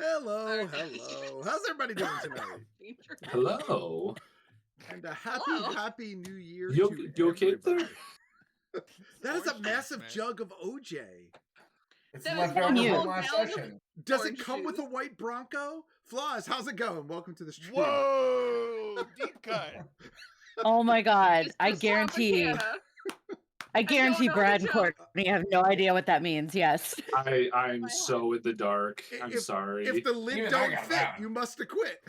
Hello, hello. How's everybody doing tonight? Hello. And a happy new year you to you okay everybody. there? That is a massive jug of OJ. It's left over from last session. Does it come with a white Bronco? Flaws, how's it going? Welcome to the stream. Whoa, deep cut. Oh my God. I guarantee Brad and Courtney have no idea what that means. Yes. I'm so in the dark. I'm sorry. If the lid don't fit, you must acquit.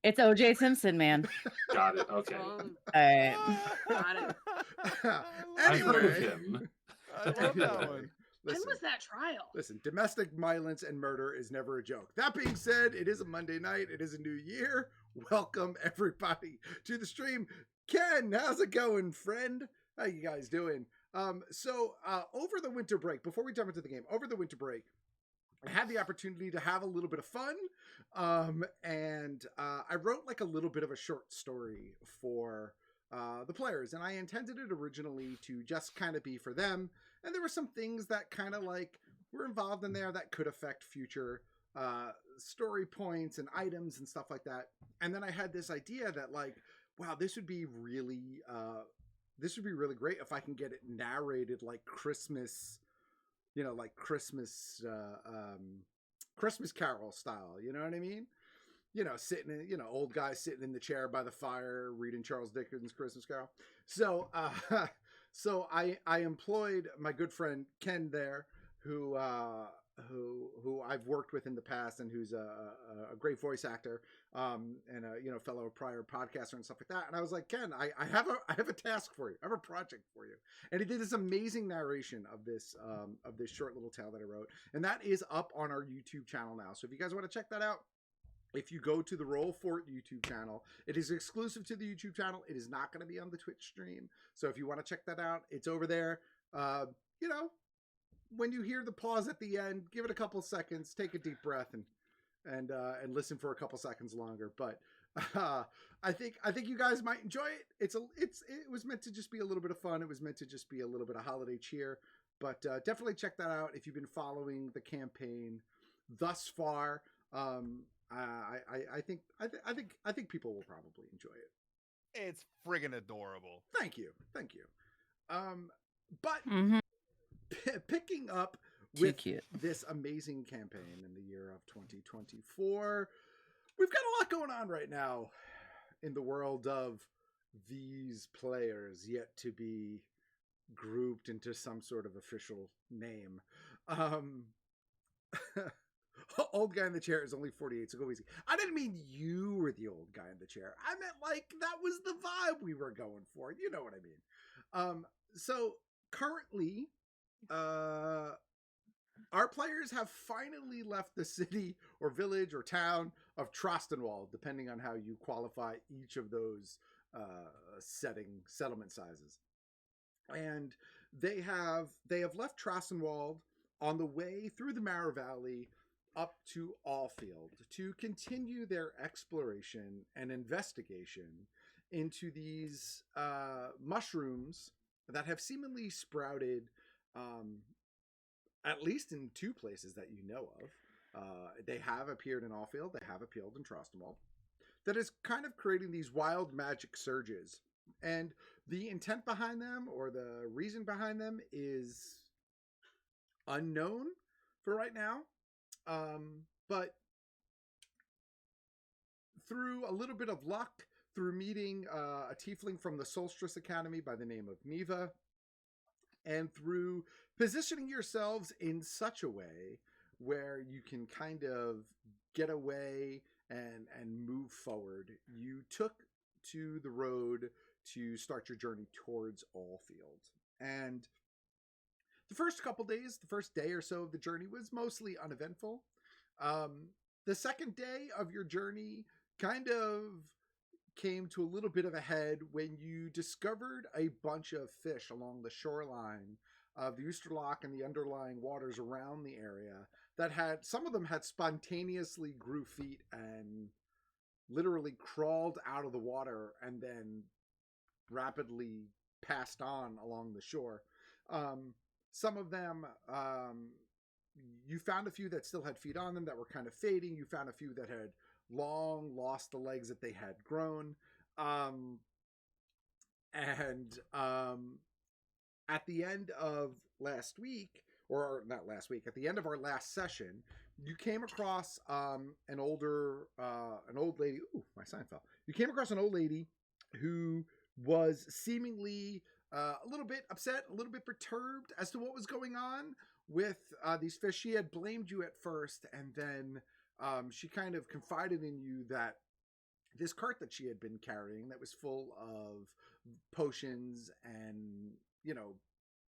It's OJ Simpson, man. Got it. Okay. All right. Got it. I've heard of him. I love that one. When was that trial? Listen, domestic violence and murder is never a joke. That being said, it is a Monday night. It is a new year. Welcome, everybody, to the stream. Ken, how's it going, friend? How you guys doing? So over the winter break, before we jump into the game, over the winter break, I had the opportunity to have a little bit of fun. And I wrote like a little bit of a short story for the players, and I intended it originally to just kind of be for them. And there were some things that kind of like were involved in there that could affect future story points and items and stuff like that. And then I had this idea that like, wow, this would be really great if I can get it narrated like Christmas, you know, like Christmas Carol style. You know what I mean? You know, old guy sitting in the chair by the fire reading Charles Dickens' Christmas Carol. So, so I employed my good friend Ken there, who I've worked with in the past and who's a great voice actor, and a fellow prior podcaster and stuff like that. And I was like, Ken, I have a task for you. I have a project for you. And he did this amazing narration of this short little tale that I wrote, and that is up on our YouTube channel now. So if you guys want to check that out, if you go to the Roll Fort YouTube channel, it is exclusive to the YouTube channel. It is not going to be on the Twitch stream. So if you want to check that out, it's over there. When you hear the pause at the end, give it a couple seconds, take a deep breath, and listen for a couple seconds longer. But I think you guys might enjoy it. It was meant to just be a little bit of fun. It was meant to just be a little bit of holiday cheer. But definitely check that out if you've been following the campaign thus far. I think people will probably enjoy it. It's friggin' adorable. Thank you. But picking up with this amazing campaign in the year of 2024, we've got a lot going on right now in the world of these players yet to be grouped into some sort of official name. Old guy in the chair is only 48, so go easy. I didn't mean you were the old guy in the chair. I meant like that was the vibe we were going for. You know what I mean? So currently, our players have finally left the city or village or town of Trostenwald, depending on how you qualify each of those settlement sizes. And they have left Trostenwald on the way through the Mara Valley up to Allfield to continue their exploration and investigation into these mushrooms that have seemingly sprouted at least in two places that you know of. They have appeared in Allfield, they have appeared in Trostenwald. That is kind of creating these wild magic surges. And the intent behind them or the reason behind them is unknown for right now. But through a little bit of luck, through meeting a tiefling from the Solstice Academy by the name of Neva, and through positioning yourselves in such a way where you can kind of get away and move forward, you took to the road to start your journey towards Allfield. And the first couple days, the first day or so of the journey was mostly uneventful. The second day of your journey kind of came to a little bit of a head when you discovered a bunch of fish along the shoreline of the Oosterloch and the underlying waters around the area that had, some of them had spontaneously grew feet and literally crawled out of the water and then rapidly passed on along the shore. Some of them, you found a few that still had feet on them that were kind of fading. You found a few that had long lost the legs that they had grown. At the end of last week, or not last week, at the end of our last session, you came across an old lady. Ooh, my sign fell. You came across an old lady who was seemingly a little bit upset, a little bit perturbed as to what was going on with these fish. She had blamed you at first, and then she kind of confided in you that this cart that she had been carrying that was full of potions and, you know,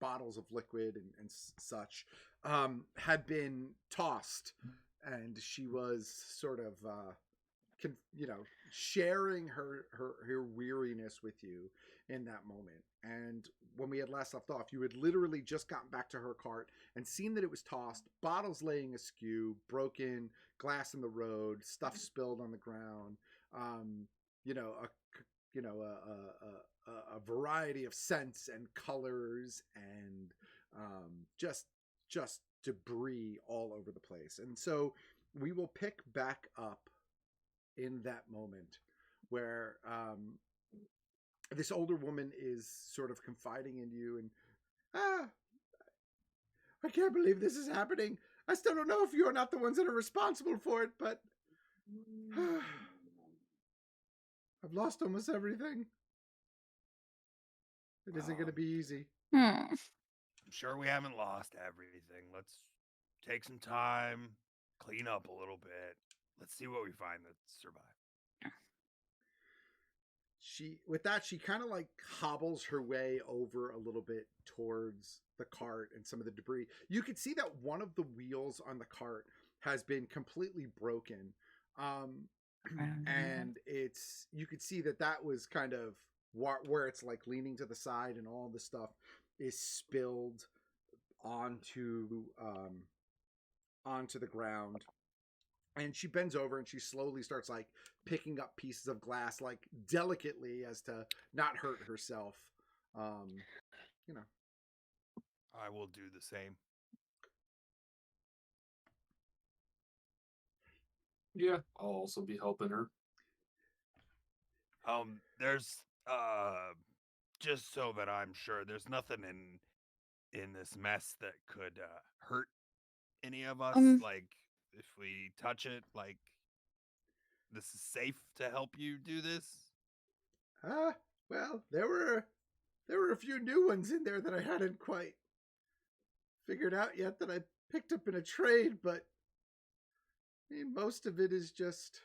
bottles of liquid and such, had been tossed, and she was sort of, sharing her weariness with you in that moment. And when we had last left off, you had literally just gotten back to her cart and seen that it was tossed, bottles laying askew, broken glass in the road, stuff spilled on the ground, a variety of scents and colors and just debris all over the place. And so we will pick back up in that moment where this older woman is sort of confiding in you and, I can't believe this is happening. I still don't know if you're not the ones that are responsible for it, but I've lost almost everything. It isn't going to be easy. I'm sure we haven't lost everything. Let's take some time, clean up a little bit. Let's see what we find that survived. She kind of like hobbles her way over a little bit towards the cart and some of the debris. You could see that one of the wheels on the cart has been completely broken. And you could see that was kind of where it's like leaning to the side, and all the stuff is spilled onto the ground. And she bends over and she slowly starts like picking up pieces of glass, like delicately, as to not hurt herself. I will do the same. Yeah, I'll also be helping her. There's just so that I'm sure, there's nothing in this mess that could hurt any of us. Like, if we touch it, like, this is safe to help you do this? Well, there were a few new ones in there that I hadn't quite figured out yet that I picked up in a trade, but I mean, most of it is just,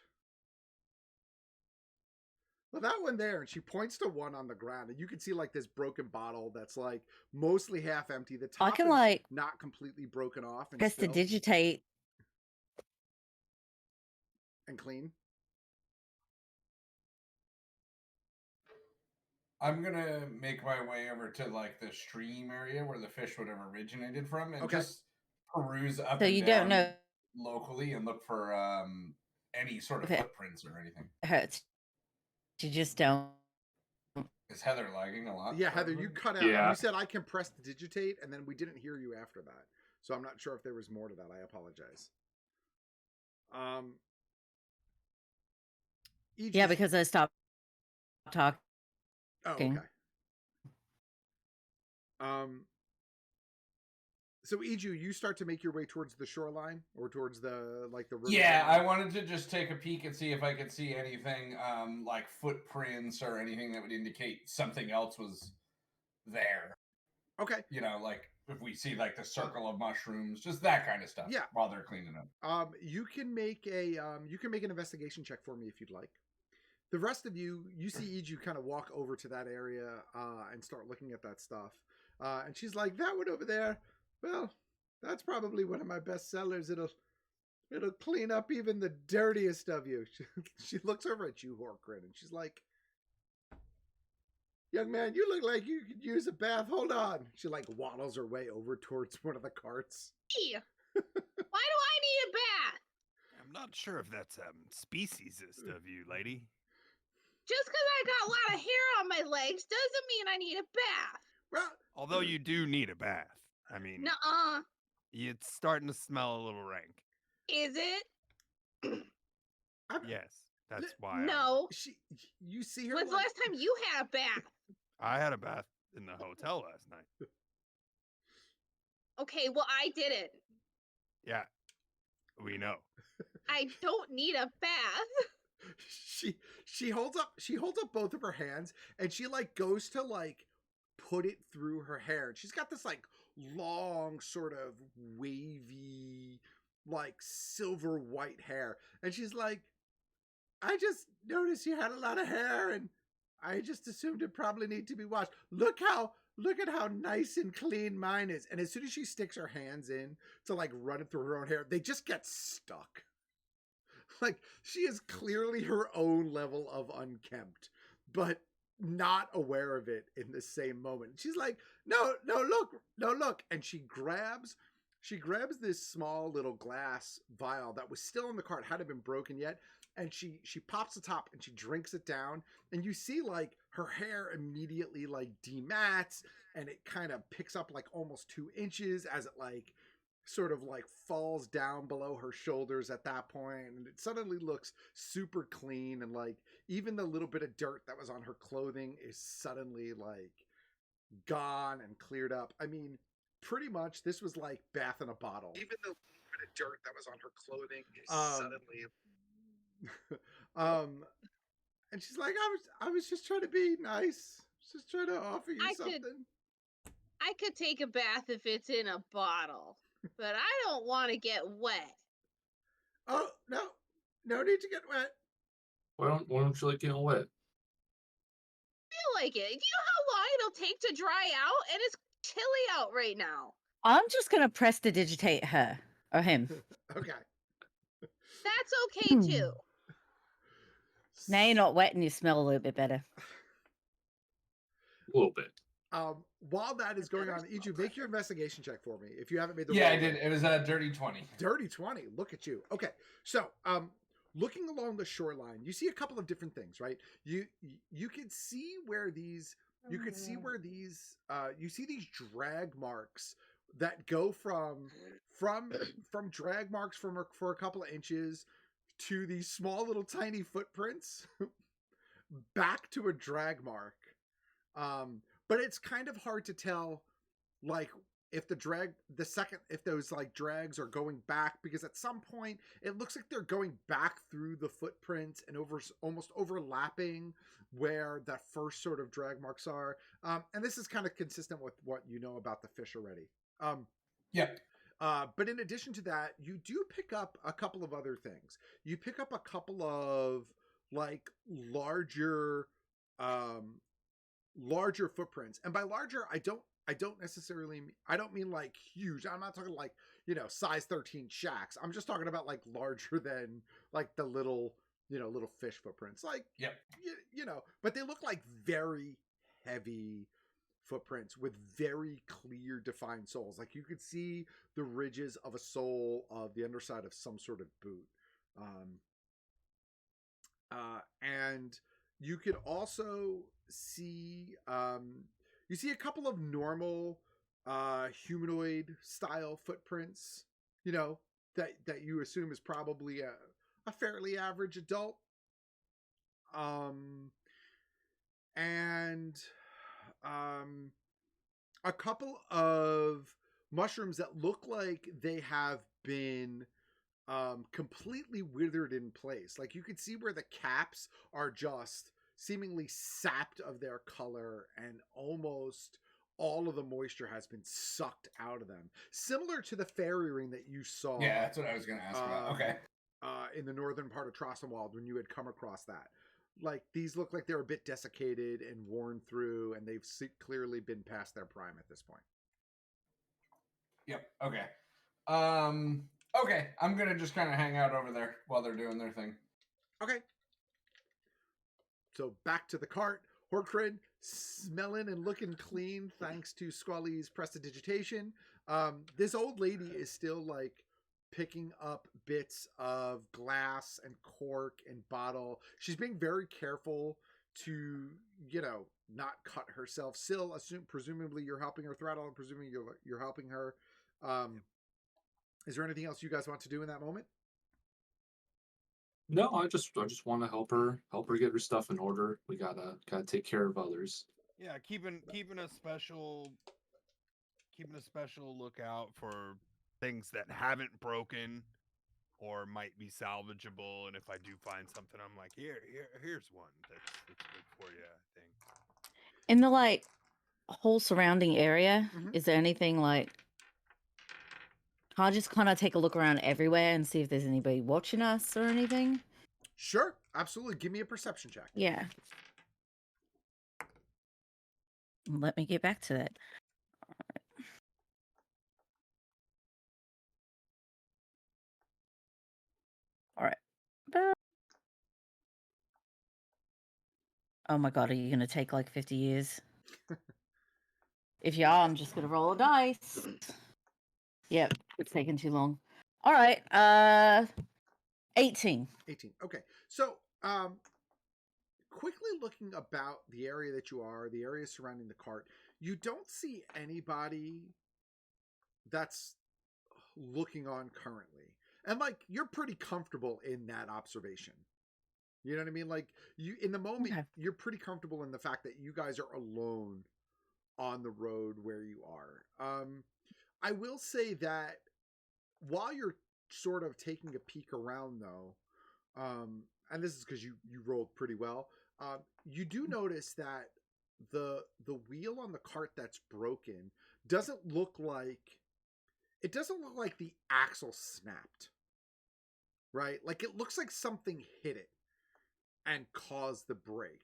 well, that one there, and she points to one on the ground, and you can see like this broken bottle that's like mostly half empty. The top can is like not completely broken off and press to spilled digitate. and clean. I'm gonna make my way over to like the stream area where the fish would have originated from, and Okay. just peruse up So and you down don't know locally and look for any sort of if it footprints or anything. hurts. You just don't. Is Heather lagging a lot? Yeah, Heather, you cut out. Yeah. You said I can press the digitate, and then we didn't hear you after that. So I'm not sure if there was more to that. I apologize. Yeah, because I stopped talking. Oh, okay. So Iju, you start to make your way towards the shoreline or towards the river. Yeah, I wanted to just take a peek and see if I could see anything like footprints or anything that would indicate something else was there. Okay. You know, like if we see like the circle of mushrooms, just that kind of stuff. Yeah. While they're cleaning up. You can make an investigation check for me if you'd like. The rest of you see Iju kind of walk over to that area and start looking at that stuff. And she's like, that one over there, well, that's probably one of my best sellers. It'll clean up even the dirtiest of you. She looks over at you, Horkrin, and she's like, young man, you look like you could use a bath. Hold on. She like waddles her way over towards one of the carts. Hey, why do I need a bath? I'm not sure if that's speciesist of you, lady. Just because I got a lot of hair on my legs doesn't mean I need a bath. Well, Although you do need a bath. I mean, Nuh-uh. it's starting to smell a little rank. Is it? Yes, that's why. No. You see her. When's the last time you had a bath? I had a bath in the hotel last night. Okay, well, I didn't. Yeah, we know. I don't need a bath. She holds up both of her hands and she like goes to like put it through her hair. And she's got this like long sort of wavy like silver white hair, and she's like, I just noticed you had a lot of hair and I just assumed it probably need to be washed. Look at how nice and clean mine is. And as soon as she sticks her hands in to like run it through her own hair, they just get stuck. Like, she is clearly her own level of unkempt, but not aware of it in the same moment. She's like, no, look. And she grabs this small little glass vial that was still in the cart, hadn't been broken yet. And she pops the top and she drinks it down. And you see like her hair immediately like demats, and it kind of picks up like almost 2 inches as it like sort of like falls down below her shoulders at that point, and it suddenly looks super clean, and like even the little bit of dirt that was on her clothing is suddenly like gone and cleared up. I mean, pretty much this was like bath in a bottle. Even the little bit of dirt that was on her clothing is suddenly and she's like, I was just trying to be nice, just trying to offer you something. I could take a bath if it's in a bottle, but I don't want to get wet. Oh, no need to get wet. Why don't you like getting wet? I feel like it. Do you know how long it'll take to dry out? And it's chilly out right now. I'm just going to prestidigitate her or him. Okay. That's okay too. Now you're not wet and you smell a little bit better. A little bit. While that is going on, Iju, make your investigation check for me. If you haven't made the Yeah, roll I did. It was a dirty 20. Dirty 20. Look at you. Okay. So, looking along the shoreline, you see a couple of different things, right? You could see where these you see these drag marks that go from drag marks for a couple of inches to these small little tiny footprints back to a drag mark. But it's kind of hard to tell, like, if if those like drags are going back, because at some point it looks like they're going back through the footprints and almost overlapping where that first sort of drag marks are. And this is kind of consistent with what you know about the fish already. Yep. But in addition to that, you do pick up a couple of other things. You pick up a couple of like larger footprints. And by larger, I don't mean like huge. I'm not talking like, size 13 shacks. I'm just talking about like larger than like the little fish footprints. Like, yep. But they look like very heavy footprints with very clear defined soles. Like you could see the ridges of a sole of the underside of some sort of boot. And you could also see you see a couple of normal humanoid style footprints, that you assume is probably a fairly average adult. And a couple of mushrooms that look like they have been completely withered in place. Like you could see where the caps are just seemingly sapped of their color, and almost all of the moisture has been sucked out of them. Similar to the fairy ring that you saw. Yeah, that's what I was going to ask about. Okay. In the northern part of Trossenwald when you had come across that. Like these look like they're a bit desiccated and worn through, and they've clearly been past their prime at this point. Yep. Okay. Okay. I'm gonna just kind of hang out over there while they're doing their thing. Okay. So back to the cart. Horkred smelling and looking clean thanks to Squally's prestidigitation. This old lady is still like picking up bits of glass and cork and bottle. She's being very careful to, not cut herself. Syl, presumably you're helping her. Throttle, I'm presuming you're helping her. Is there anything else you guys want to do in that moment? No, I just want to help her get her stuff in order. We gotta take care of others. Yeah, keeping a special lookout for things that haven't broken or might be salvageable. And if I do find something, I'm like, here's one that's good for you, I think. In the whole surrounding area, is there anything I'll just kind of take a look around everywhere and see if there's anybody watching us or anything? Sure, absolutely. Give me a perception check. Yeah. Let me get back to that. All right. Oh my god, are you going to take 50 years? If you are, I'm just going to roll a dice. Yep, it's taking too long. All right, 18. 18. Okay. So, quickly looking about the area that you are, the area surrounding the cart, you don't see anybody that's looking on currently. And you're pretty comfortable in that observation. You know what I mean? In the moment, okay, you're pretty comfortable in the fact that you guys are alone on the road where you are. I will say that while you're sort of taking a peek around, though, and this is because you rolled pretty well, you do notice that the wheel on the cart that's broken doesn't look like the axle snapped, right? It looks like something hit it and caused the break.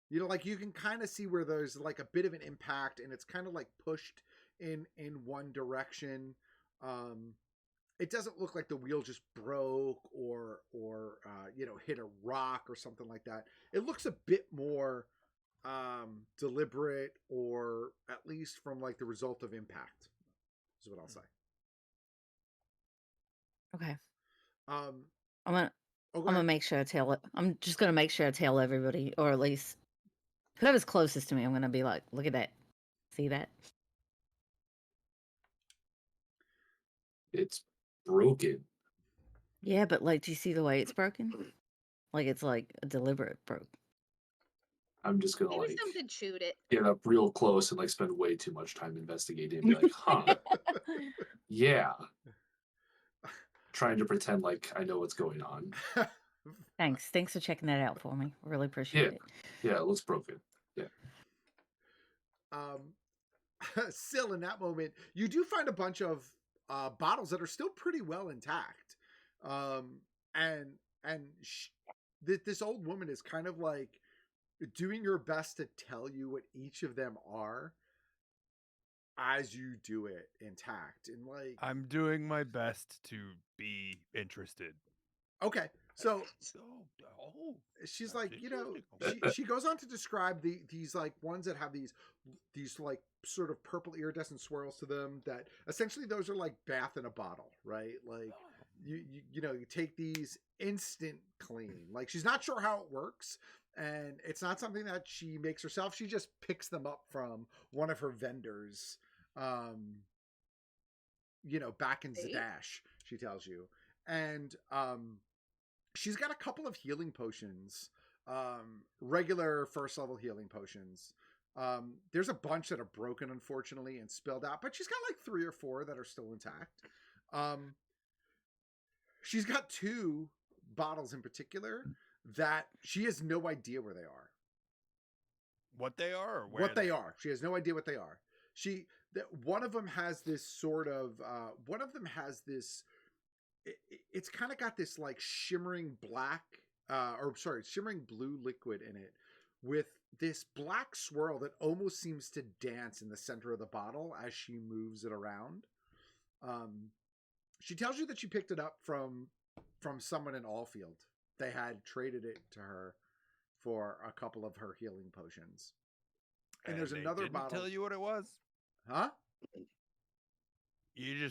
You can kind of see where there's a bit of an impact, and it's kind of pushed in one direction. It doesn't look like the wheel just broke or hit a rock or something like that. It looks a bit more deliberate, or at least from the result of impact, is what I'll say. Okay. I'm gonna make sure I tell it. I'm just gonna make sure I tell everybody, or at least whoever's closest to me. I'm gonna be like, "Look at that! See that? It's broken." Yeah, but do you see the way it's broken? It's a deliberate broke. I'm just gonna maybe something chewed it. Get up real close and spend way too much time investigating and be like, huh. Yeah. Trying to pretend I know what's going on. Thanks for checking that out for me. Really appreciate it. Yeah, it looks broken. Yeah. Still in that moment, you do find a bunch of bottles that are still pretty well intact. This old woman is kind of doing her best to tell you what each of them are as you do it intact. And I'm doing my best to be interested. Okay. So she's she goes on to describe these ones that have these sort of purple iridescent swirls to them, that essentially those are bath in a bottle, right? You take these instant clean. She's not sure how it works, and it's not something that she makes herself. She just picks them up from one of her vendors, back in Zadash, she tells you. And she's got a couple of healing potions, regular first level healing potions, There's a bunch that are broken, unfortunately, and spilled out, but she's got like 3 or 4 that are still intact. She's got 2 bottles in particular that she has no idea where they are. What they are, or where What they are. She has no idea what they are. One of them has this sort of. One of them has this. It's kind of got this like shimmering black, shimmering blue liquid in it, with this black swirl that almost seems to dance in the center of the bottle as she moves it around. She tells you that she picked it up from someone in Allfield. They had traded it to her for a couple of her healing potions. And there's another didn't bottle. Tell you what it was? Huh? You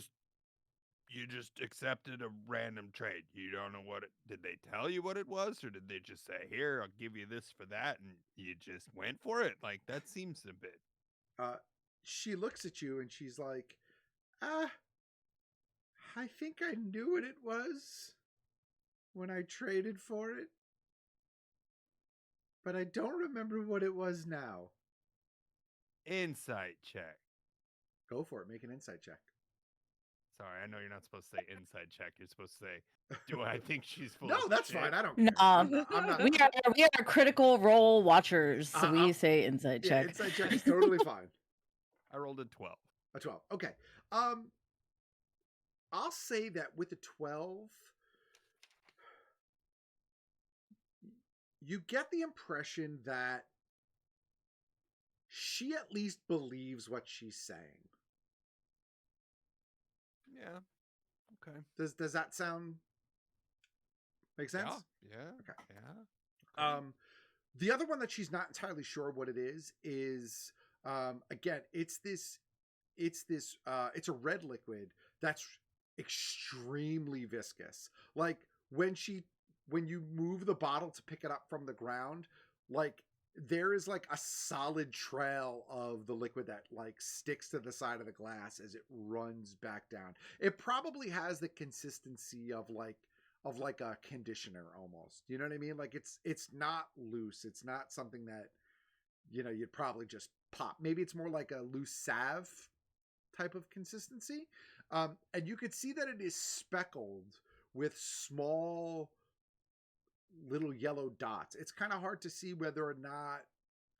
just accepted a random trade. You don't know what it. Did they tell you what it was, or did they just say, "Here, I'll give you this for that," and you just went for it? Like that seems a bit. She looks at you and she's like, I think I knew what it was when I traded for it, but I don't remember what it was now. Insight check. Go for it. Make an insight check. Sorry, I know you're not supposed to say inside check. You're supposed to say, "Do I think she's full?" No, of that's shit? fine. I don't No, care. I'm not. we are critical role watchers, so we say inside Yeah, check. inside check is totally fine. I rolled a 12. A 12. Okay. I'll say that with a 12, you get the impression that she at least believes what she's saying. Yeah. Okay. Does that sound make sense? Yeah. Okay. Yeah. Okay. The other one that she's not entirely sure what it is again, it's a red liquid that's extremely viscous. Like when you move the bottle to pick it up from the ground, like there is like a solid trail of the liquid that like sticks to the side of the glass as it runs back down. It probably has the consistency of like a conditioner almost. You know what I mean? Like it's not loose. It's not something that, you know, you'd probably just pop. Maybe it's more like a loose salve type of consistency. And you could see that it is speckled with small little yellow dots. It's kind of hard to see whether or not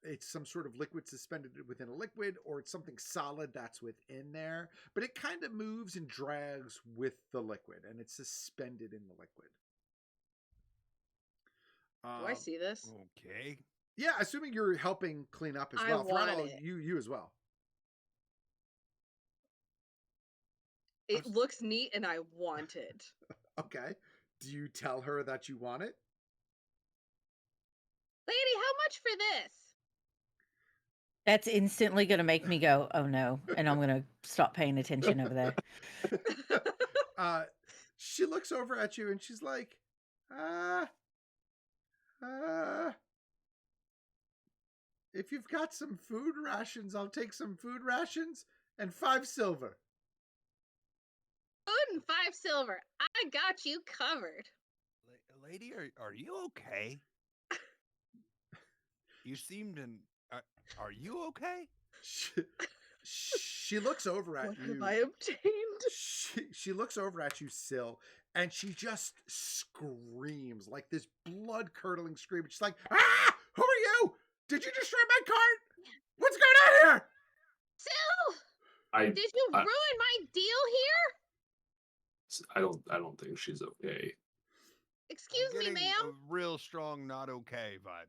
it's some sort of liquid suspended within a liquid or it's something solid that's within there, but it kind of moves and drags with the liquid and it's suspended in the liquid. Do I see this? Okay. Yeah, assuming you're helping clean up as I well. want Throttle, it. you as well. It looks neat and I want it. Okay. Do you tell her that you want it? Lady, how much for this? That's instantly going to make me go, oh no, and I'm going to stop paying attention over there. She looks over at you and she's like, if you've got some food rations, I'll take some food rations and 5 silver. Food and 5 silver. I got you covered. Lady, are you okay? You seemed are you okay? She looks over at you. What have I obtained? She looks over at you, Syl, and she just screams like this blood-curdling scream. She's like, "Ah! Who are you? Did you destroy my cart? What's going on here?" Syl! Did you ruin my deal here? I don't think she's okay. Excuse me, ma'am. A real strong not okay vibe.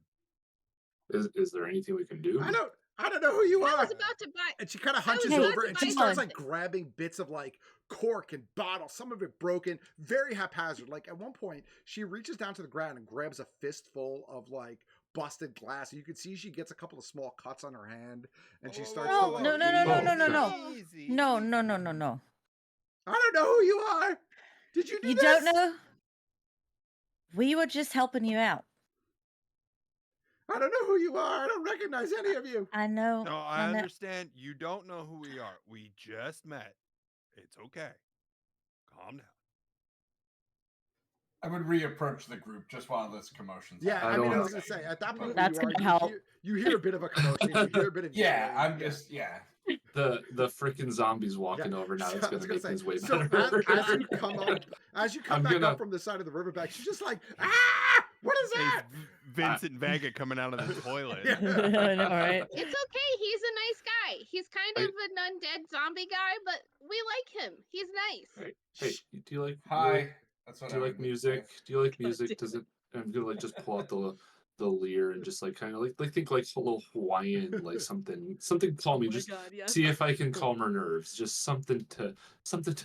Is there anything we can do? I don't know who you are. I was about to buy. And she kind of hunches over and she starts like grabbing bits of like cork and bottles, some of it broken, very haphazard. Like at one point, she reaches down to the ground and grabs a fistful of like busted glass. You can see she gets a couple of small cuts on her hand, and she starts to like. No. I don't know who you are. Did you do You this? don't know? We were just helping you out. I don't know who you are. I don't recognize any of you. I know. No, I understand. You don't know who we are. We just met. It's okay. Calm down. I would reapproach the group just while this commotion's Yeah, happening. I mean, I don't was gonna say at that point, That's where you gonna are, help. you hear a bit of a commotion, you hear a bit of Yeah, yelling, I'm just The freaking zombies walking over now. So It's I was gonna gonna make say, things way so better. as you come up, as you come I'm back gonna- up from the side of the riverbank, she's just like, ah, what is It's that? Vincent Vega coming out of the toilet. Yeah. I know, right? It's okay. He's a nice guy. He's kind of an undead zombie guy, but we like him. He's nice. Hey, do you like? hi. That's what Do you I like would music? say. Do you like God music? damn Does it? I'm gonna like just pull out the lyre and just like kind of like think like a little Hawaiian, like something calming. Oh my Just God, yes. see if I can calm her nerves. Just something to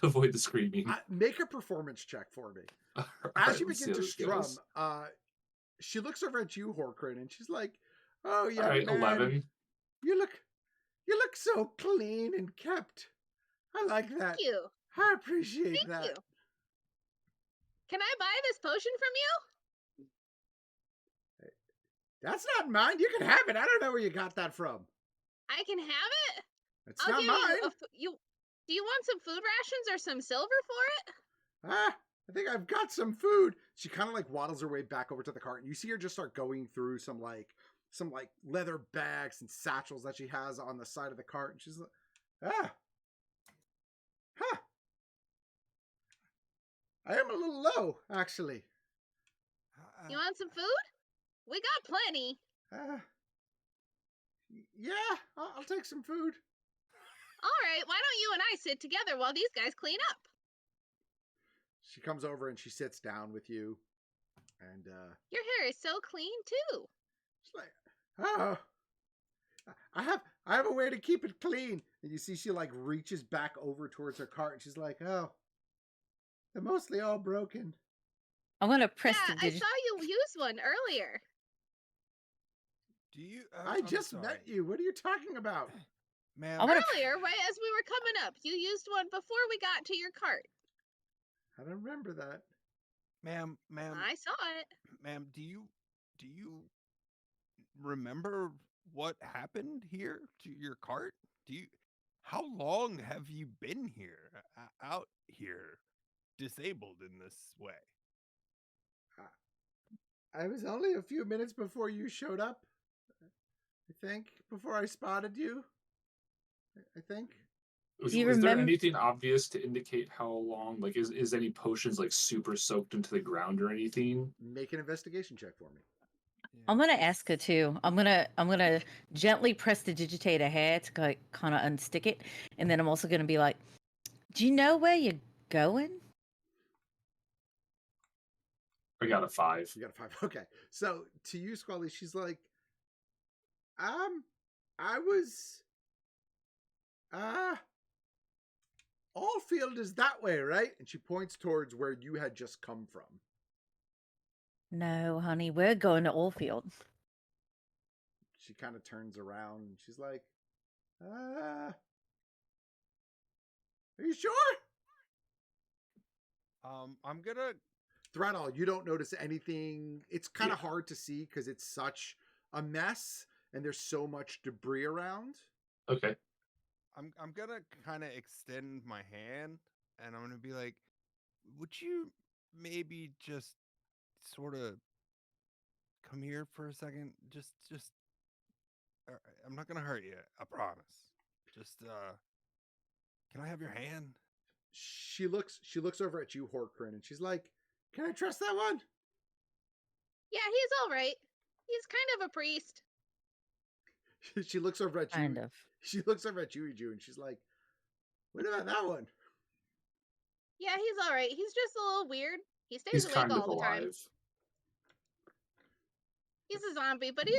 avoid the screaming. Make a performance check for me. All As right, you let's see begin how to this strum, goes. she looks over at you, Horkrin, and she's like, "Oh, young All right, man, 11. you look so clean and kept. I like that. Thank you. I appreciate Thank that." you. Can I buy this potion from you? That's not mine. You can have it. I don't know where you got that from. I can have it. It's I'll not give mine. you. Do you want some food rations or some silver for it? I think I've got some food. She kind of like waddles her way back over to the cart, and you see her just start going through some leather bags and satchels that she has on the side of the cart, and she's like, huh. I am a little low, actually. You want some food? We got plenty. Yeah, I'll take some food. All right, why don't you and I sit together while these guys clean up? She comes over and she sits down with you, and Your hair is so clean too. she's like, "Oh, I have a way to keep it clean." And you see she like reaches back over towards her cart, and she's like, "Oh, they're mostly all broken." I'm gonna press Yeah, the I digit. saw you use one earlier. Do you? I just met you. What are you talking about? ma'am. I wanna- Earlier, right as we were coming up, you used one before we got to your cart. I don't remember that. Ma'am, I saw it. ma'am. Do you remember what happened here to your cart? How long have you been here, out here, disabled in this way? I was only a few minutes before you showed up. I think before I spotted you. I think. Was, you was there remember- anything obvious to indicate how long? Like, is any potions like super soaked into the ground or anything? Make an investigation check for me. I'm gonna ask her too. I'm gonna gently press the digitate ahead to kind of unstick it, and then I'm also gonna be like, "Do you know where you're going?" I got a 5. You got a 5. Okay. So to you, Squally, she's like, I was, Allfield is that way, right? And she points towards where you had just come from. No, honey, we're going to Oldfield. She kind of turns around and she's like, are you sure? I'm gonna. Throughout all, you don't notice anything. It's kind of hard to see because it's such a mess and there's so much debris around. Okay. I'm gonna kind of extend my hand, and I'm gonna be like, "Would you maybe just sort of come here for a second? Just. I'm not gonna hurt you. I promise. Just can I have your hand?" She looks over at you, Horkrin, and she's like, "Can I trust that one?" Yeah, he's all right. He's kind of a priest. She looks over at you. Kind of. She looks over at you, and she's like, "What about that one?" Yeah, he's all right. He's just a little weird. He stays He's awake kind of all the time. alive. He's a zombie, but he's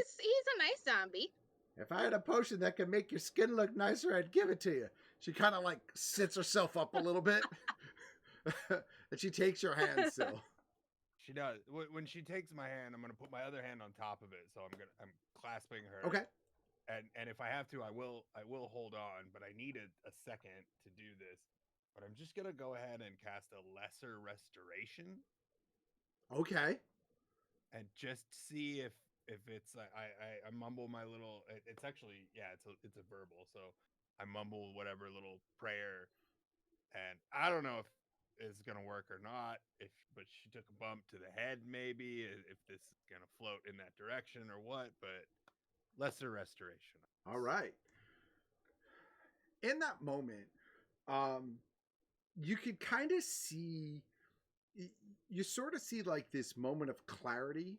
a nice zombie. If I had a potion that could make your skin look nicer, I'd give it to you. She kind of like sits herself up a little bit, and she takes your hand still. She does. When she takes my hand, I'm gonna put my other hand on top of it, so I'm clasping her. Okay. And if I have to, I will hold on, but I need a second to do this. But I'm just gonna go ahead and cast a lesser restoration Okay. and just see if it's I mumble my little. It's actually it's a verbal, so I mumble whatever little prayer, and I don't know if is gonna work or not. But she took a bump to the head, maybe if this is gonna float in that direction or what. But lesser restoration. All right. In that moment, you could kind of see, you sort of see like this moment of clarity,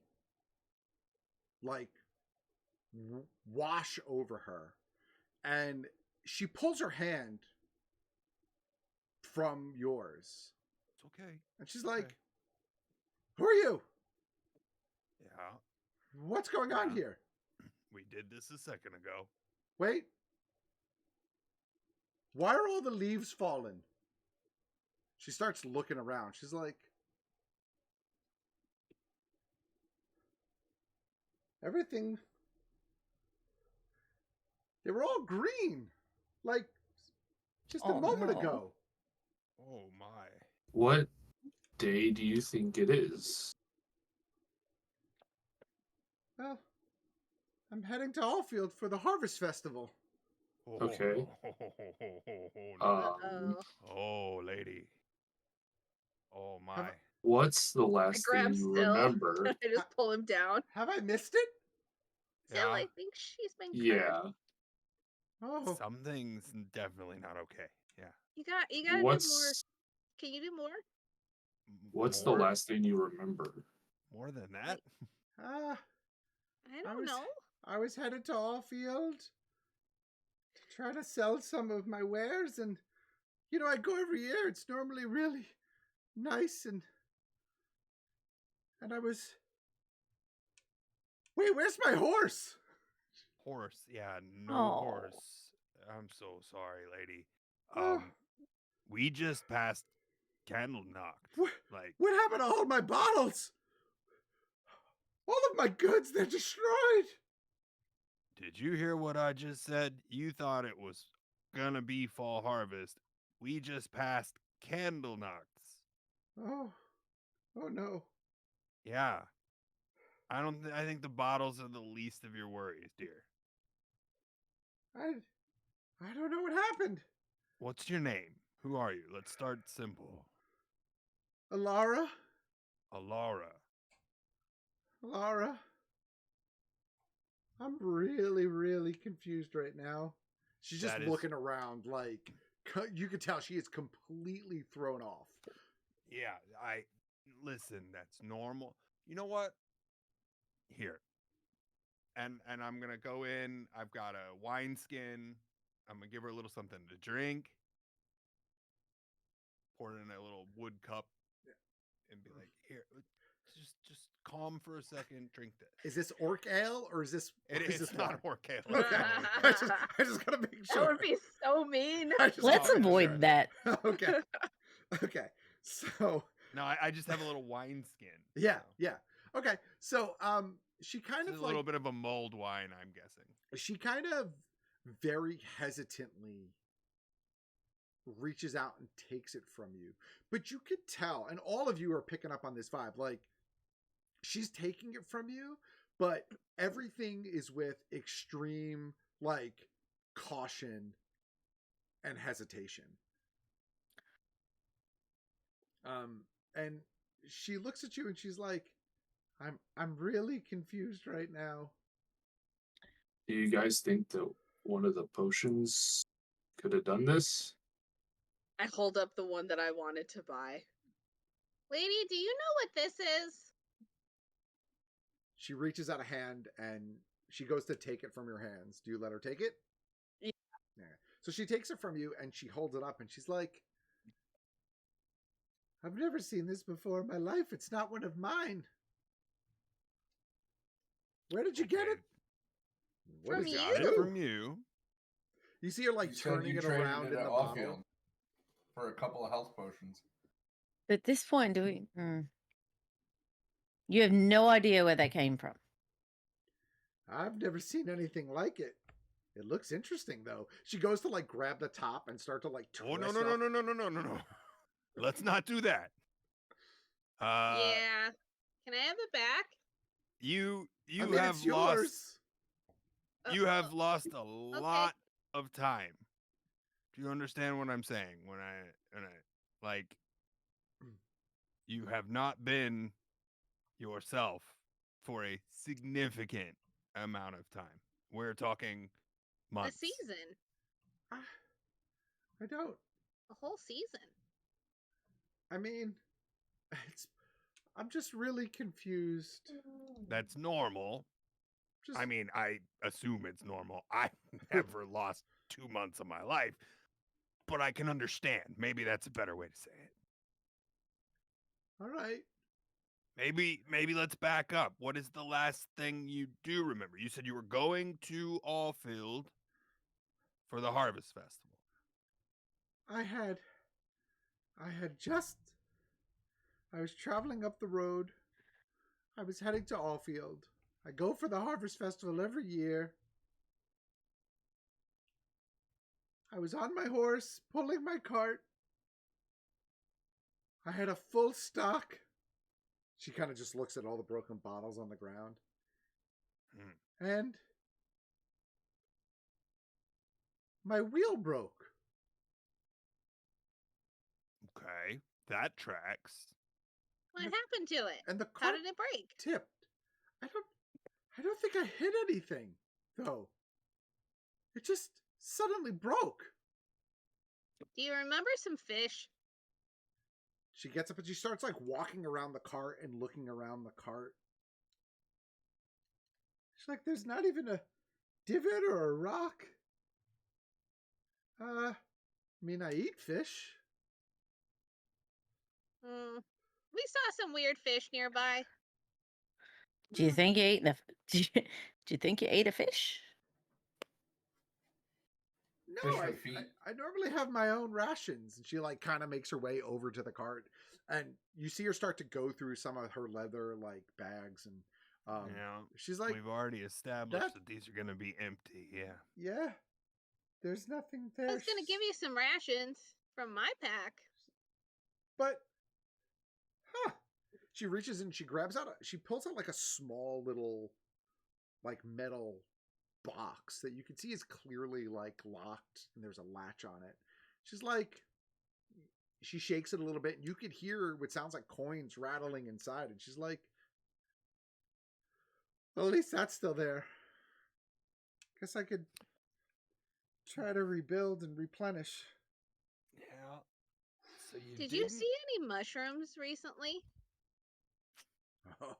like wash over her, and she pulls her hand from yours. It's okay. And she's okay. like, "Who are you? Yeah. What's going on here?" We did this a second ago. Wait. Why are all the leaves falling? She starts looking around. She's like, everything. They were all green. Like just a moment ago. Oh my. What day do you think it is? Well, I'm heading to Allfield for the Harvest Festival. Okay. Oh, lady. Oh my. What's the I last grab thing you Still. remember? I just pull him down. Have I missed it? Still, Yeah. I think she's been cut. Yeah. Oh, Something's definitely not okay. Yeah. You gotta do more. What's Can you do more? what's the More? last thing you remember? More than that? I don't know. I was headed to Allfield to try to sell some of my wares, and I go every year. It's normally really nice, and I was. Wait, where's my horse? Horse. Yeah, no Oh. horse. I'm so sorry, lady. Oh. We just passed Candle Knocked. What happened to all my bottles? All of my goods, they're destroyed. Did you hear what I just said? You thought it was gonna be fall harvest. We just passed Candle Knocks. Oh no. Yeah. I think the bottles are the least of your worries, dear. I don't know what happened. What's your name? Who are you? Let's start simple. Alara. I'm really, really confused right now. She's just looking around like you could tell she is completely thrown off. Yeah, listen, that's normal. You know what? Here. And I'm gonna go in. I've got a wineskin. I'm gonna give her a little something to drink. Pour it in a little wood cup and be like, here, just calm for a second, drink this. Is this orc ale or is this It's not orc ale. Okay. I just gotta make sure. That would be so mean. Let's avoid that. Okay. Okay. So no, I just have a little wineskin. Yeah, so. yeah. Okay. So she kind of a little bit of a mulled wine, I'm guessing. She kind of very hesitantly reaches out and takes it from you. But you could tell, and all of you are picking up on this vibe, like she's taking it from you, but everything is with extreme like caution and hesitation. And she looks at you and she's like, I'm really confused right now. Do you guys think that one of the potions could have done this? I hold up the one that I wanted to buy. Lady, do you know what this is? She reaches out a hand and she goes to take it from your hands. Do you let her take it? Yeah. So she takes it from you and she holds it up and she's like, I've never seen this before in my life. It's not one of mine. Where did you get it? From you? Got it from you. You see her like turning it around in the bottle. For a couple of health potions. At this point, you have no idea where that came from. I've never seen anything like it. It looks interesting though. She goes to like grab the top and start to like twist. Oh no. Let's not do that. Yeah. Can I have it back? You I mean, have it's yours. You have lost a lot of time. Do you understand what I'm saying? When I like you have not been yourself for a significant amount of time. We're talking A months. season. I don't. A whole season. I mean, I'm just really confused. That's normal. Just, I mean, I assume it's normal. I never lost 2 months of my life, but I can understand. Maybe that's a better way to say it. all right. Maybe let's back up. What is the last thing you do remember? You said you were going to Allfield for the Harvest Festival. I was traveling up the road. I was heading to Allfield. I go for the Harvest Festival every year. I was on my horse, pulling my cart. I had a full stock. She kind of just looks at all the broken bottles on the ground. And my wheel broke. Okay, that tracks. What happened to it? And the How cart did it break? tipped. I don't think I hit anything, though. It just suddenly broke. Do you remember some fish? She gets up and she starts like walking around the cart and looking around the cart. She's like, there's not even a divot or a rock. I mean, I eat fish. We saw some weird fish nearby. Do you think you ate the? Do you think you ate a fish? No, Fish with feet. I normally have my own rations. And she like kind of makes her way over to the cart. And you see her start to go through some of her leather like bags. And Yeah, she's like, we've already established that these are going to be empty. Yeah. yeah, there's nothing there. I was going to give you some rations from my pack. But, she reaches in, she pulls out like a small little like metal box that you can see is clearly like locked and there's a latch on it. She's like, she shakes it a little bit and you could hear what sounds like coins rattling inside. And she's like, well, at least that's still there. Guess I could try to rebuild and replenish. Yeah. So Did you see any mushrooms recently? Oh,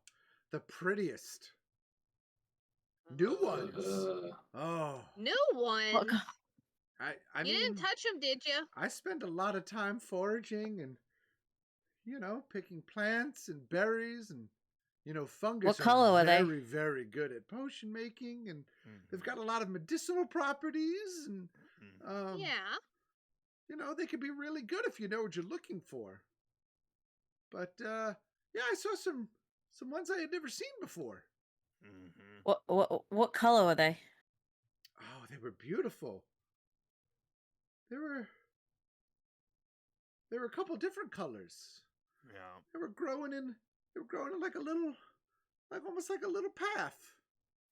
the prettiest. New ones. Oh. New ones? What I you mean, didn't touch them, did you? I spend a lot of time foraging and, picking plants and berries and, fungus. What color are they? Very, very good at potion making, and they've got a lot of medicinal properties, and yeah. they can be really good if you know what you're looking for. But yeah, I saw some ones I had never seen before. What color were they? Oh, they were beautiful. There were a couple different colors. Yeah. They were growing in like a little, like almost like a little path.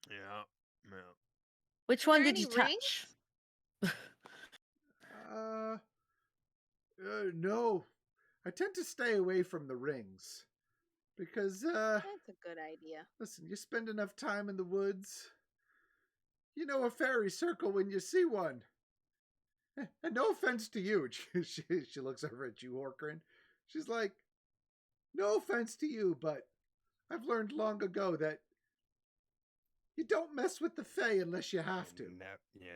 Yeah. Yeah. Which one did you touch? No. I tend to stay away from the rings. Because, that's a good idea. Listen, you spend enough time in the woods. You know a fairy circle when you see one. And no offense to you. She looks over at you, Horkrin. She's like, no offense to you, but I've learned long ago that you don't mess with the Fae unless you have to.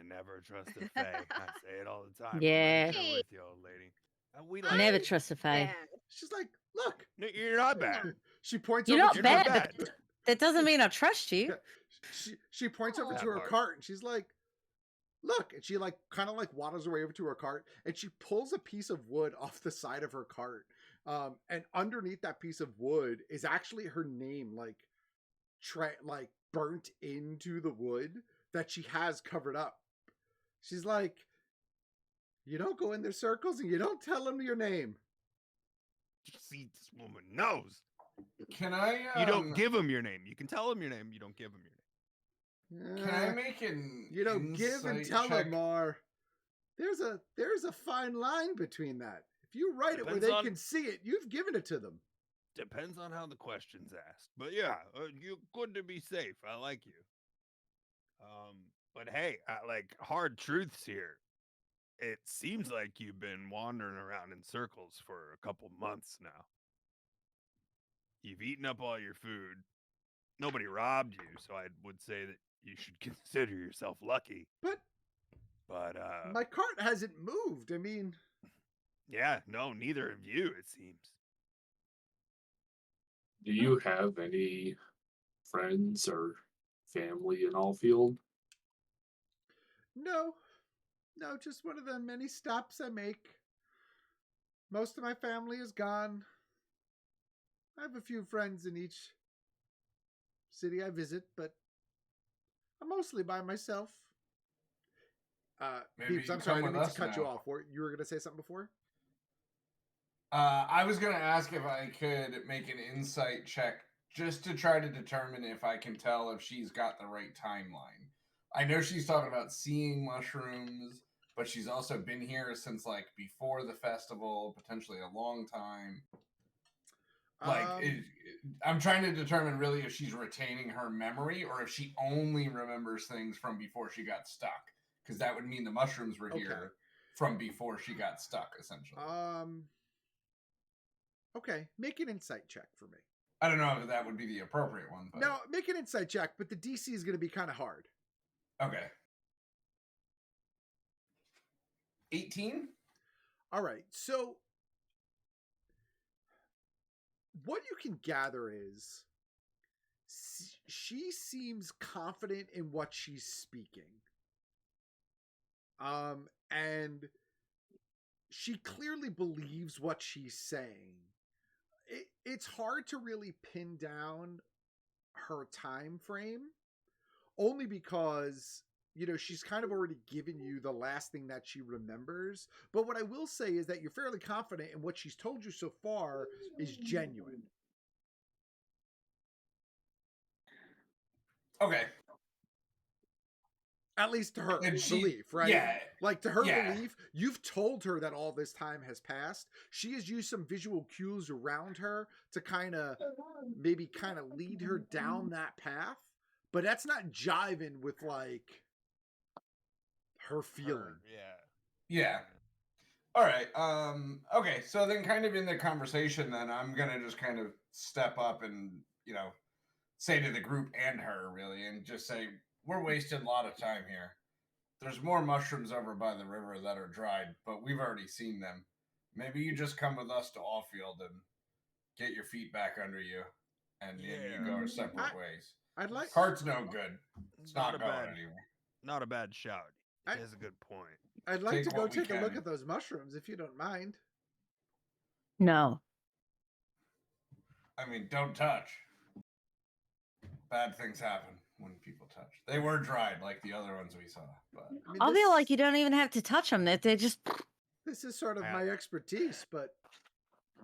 Never trust the Fae. I say it all the time. Yeah. I'm right there with you, old lady. We I never trust a Fae. She's like, look. No, you're not bad. She points You're over not to bad. That doesn't mean I trust you. She points over to her cart and she's like, look. And she like kind of like waddles her way over to her cart and she pulls a piece of wood off the side of her cart. And underneath that piece of wood is actually her name, like burnt into the wood that she has covered up. She's like, you don't go in their circles and you don't tell them your name. See, this woman knows. Can I? You don't give them your name. You can tell them your name. You don't give them your name. Can I make an? You don't give and tell them, or there's a fine line between that. If you write it where they can see it, you've given it to them. depends on how the question's asked. But yeah, you're good to be safe. I like you. But hey, like hard truths here. It seems like you've been wandering around in circles for a couple months now. You've eaten up all your food. Nobody robbed you, so I would say that you should consider yourself lucky. But my cart hasn't moved. I mean, yeah, no, neither of you, it seems. Do you have any friends or family in Allfield? no, just one of the many stops I make. Most of my family is gone. I have a few friends in each city I visit, but I'm mostly by myself. Maybe Beeps, you I'm sorry, I come didn't mean with to us cut you now. off. You were going to say something before? I was going to ask if I could make an insight check just to try to determine if I can tell if she's got the right timeline. I know she's talking about seeing mushrooms, but she's also been here since like before the festival, potentially a long time. I'm trying to determine really if she's retaining her memory or if she only remembers things from before she got stuck. Because that would mean the mushrooms were here from before she got stuck, essentially. Okay, make an insight check for me. I don't know if that would be the appropriate one. But... No, make an insight check, but the DC is going to be kind of hard. Okay. 18? All right, so what you can gather is she seems confident in what she's speaking. And she clearly believes what she's saying. It's hard to really pin down her time frame, only because, you know, she's kind of already given you the last thing that she remembers. But what I will say is that you're fairly confident in what she's told you so far is genuine. Okay. At least to her belief, right? Yeah. Like to her belief, you've told her that all this time has passed. She has used some visual cues around her to kind of lead her down that path. But that's not jiving with like her feeling. Yeah. All right. Okay. So then kind of in the conversation, then I'm going to just kind of step up and, you know, say to the group and her really, and just say, we're wasting a lot of time here. There's more mushrooms over by the river that are dried, but we've already seen them. Maybe you just come with us to Allfield and get your feet back under you, and you go our separate ways. I'd like cart's no good. It's not going anywhere. Not a bad shout. That's a good point. I'd like to go take a look at those mushrooms if you don't mind. No. I mean, don't touch. Bad things happen when people touch. They were dried like the other ones we saw, but I mean, I feel like you don't even have to touch them. They just. This is sort of my expertise, but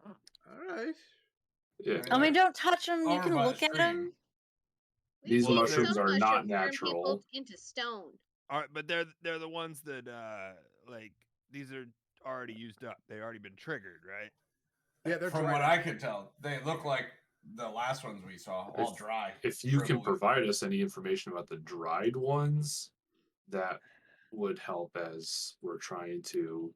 all right. Yeah. I mean, don't touch them. You can look at them. These mushrooms are not natural. Into stone. All right, but they're the ones that like these are already used up. They've already been triggered, right? Yeah, they're from what I could tell, they look like the last ones we saw, all dry. If you can provide us any information about the dried ones, that would help as we're trying to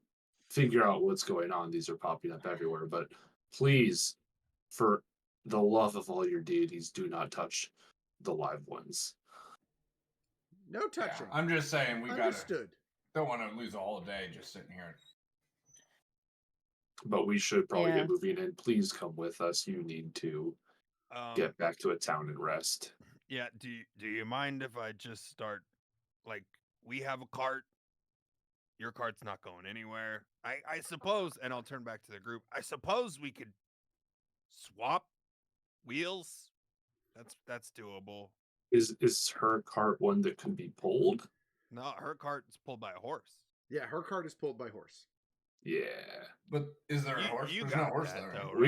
figure out what's going on. These are popping up everywhere, but please, for the love of all your deities, do not touch the live ones. No touching. Yeah, I'm just saying we Understood. Don't want to lose a whole day just sitting here. But we should probably get moving, and please come with us. You need to get back to a town and rest. Yeah, do you mind if I just start, like, we have a cart, your cart's not going anywhere. I suppose, and I'll turn back to the group, I suppose we could swap wheels. That's doable. Is her cart one that can be pulled? No, her cart is pulled by a horse. Yeah, her cart is pulled by horse. Yeah. But is there a horse? You There's got no horse that, there. though, right?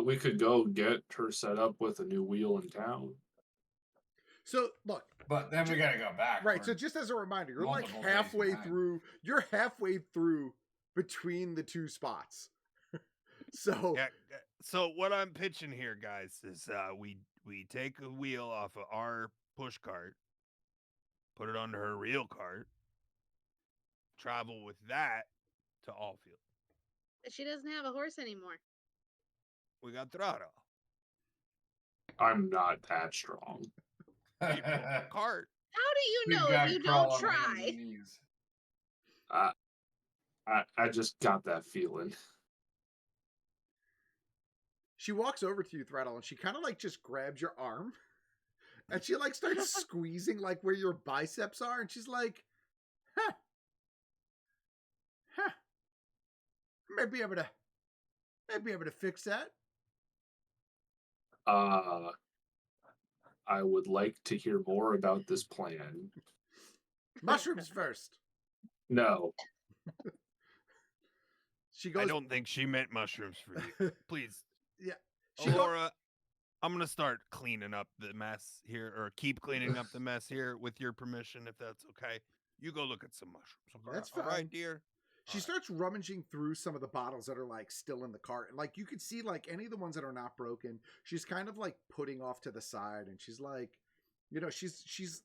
We could go get her set up with a new wheel in town. So look, but then we gotta go back. Right. So just as a reminder, you're like halfway through. You're halfway through between the two spots. So yeah, So what I'm pitching here, guys, is we take a wheel off of our push cart, put it onto her real cart, travel with that to Allfield. She doesn't have a horse anymore. We got Trado. I'm not that strong. You pull the cart. How do you Big know guy if you crawl don't on hands try? and knees. I just got that feeling. She walks over to you, Threadle, and she kind of like just grabs your arm, and she like starts squeezing like where your biceps are, and she's like, "Huh, huh, I may be able to fix that." I would like to hear more about this plan. Mushrooms first. No. She goes. I don't think she meant mushrooms for you. Please. Yeah. She Laura, I'm going to start cleaning up the mess here, or keep cleaning up the mess here with your permission, if that's okay. You go look at some mushrooms. That's All fine. right, dear. She starts rummaging through some of the bottles that are like still in the cart. And like you could see like any of the ones that are not broken, she's kind of like putting off to the side, and she's like, you know, she's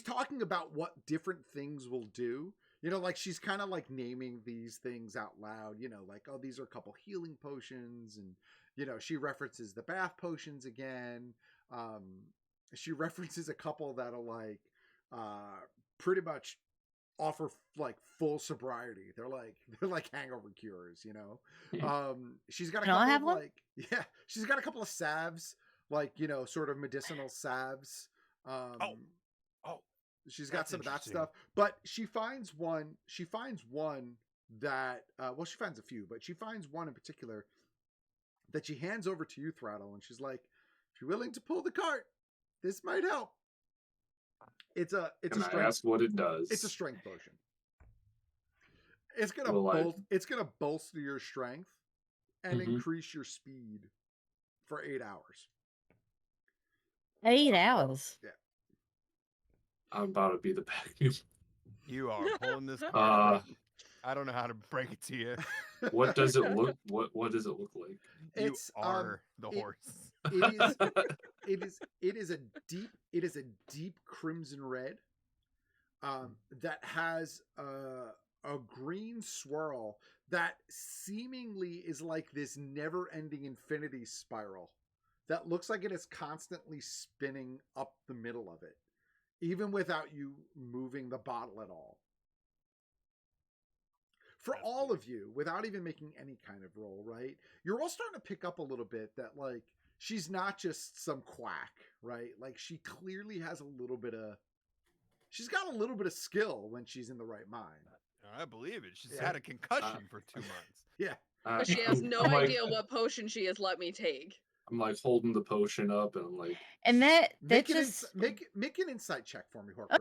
talking about what different things will do. You know, like she's kind of like naming these things out loud, you know, like, oh, these are a couple healing potions. And, you know, she references the bath potions again. She references a couple that'll like pretty much offer like full sobriety. They're like hangover cures, you know. She's got a Can I couple have of one? like, yeah, she's got a couple of salves, like, you know, sort of medicinal salves. Oh, She's got that's some of that interesting. stuff, but she finds one that, well, she finds a few, but she finds one in particular that she hands over to you, Throttle, and she's like, if you're willing to pull the cart, this might help. It's a Can I strength. ask what it does? It's a strength potion. It's gonna bolster your strength and increase your speed for 8 hours. 8 hours. Yeah. I'm about to be the vacuum. You are pulling this cart. I don't know how to break it to you. What does it look? What does it look like? You It's, are the horse. It is a deep crimson red that has a green swirl that seemingly is like this never-ending infinity spiral that looks like it is constantly spinning up the middle of it, even without you moving the bottle at all. For That's all cool. of you, without even making any kind of roll, right? You're all starting to pick up a little bit that, like, she's not just some quack, right? Like, she clearly has she's got a little bit of skill when she's in the right mind. I believe it. She's Yeah. had a concussion for 2 months. Yeah. But she has no idea what potion she has let me take. I'm like holding the potion up, and I'm like, And that Make just make an insight check for me, Horkman.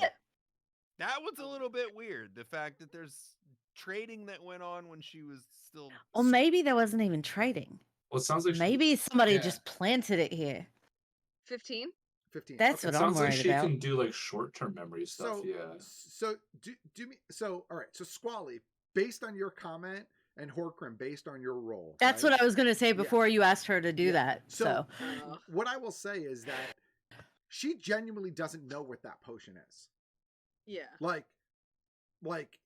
That was a little bit weird. The fact that there's trading that went on when she was still. or maybe there wasn't even trading. well, it sounds like Maybe somebody Yeah. just planted it here. 15? 15. That's it what I'm sounds like worried she about. can do like short-term memory stuff. So, Yeah. So do me. So all right. So Squally, based on your comment, and Horkrim, based on your role. That's right? what I was going to say Yeah. before you asked her to do Yeah. that. So what I will say is that she genuinely doesn't know what that potion is. Yeah. Like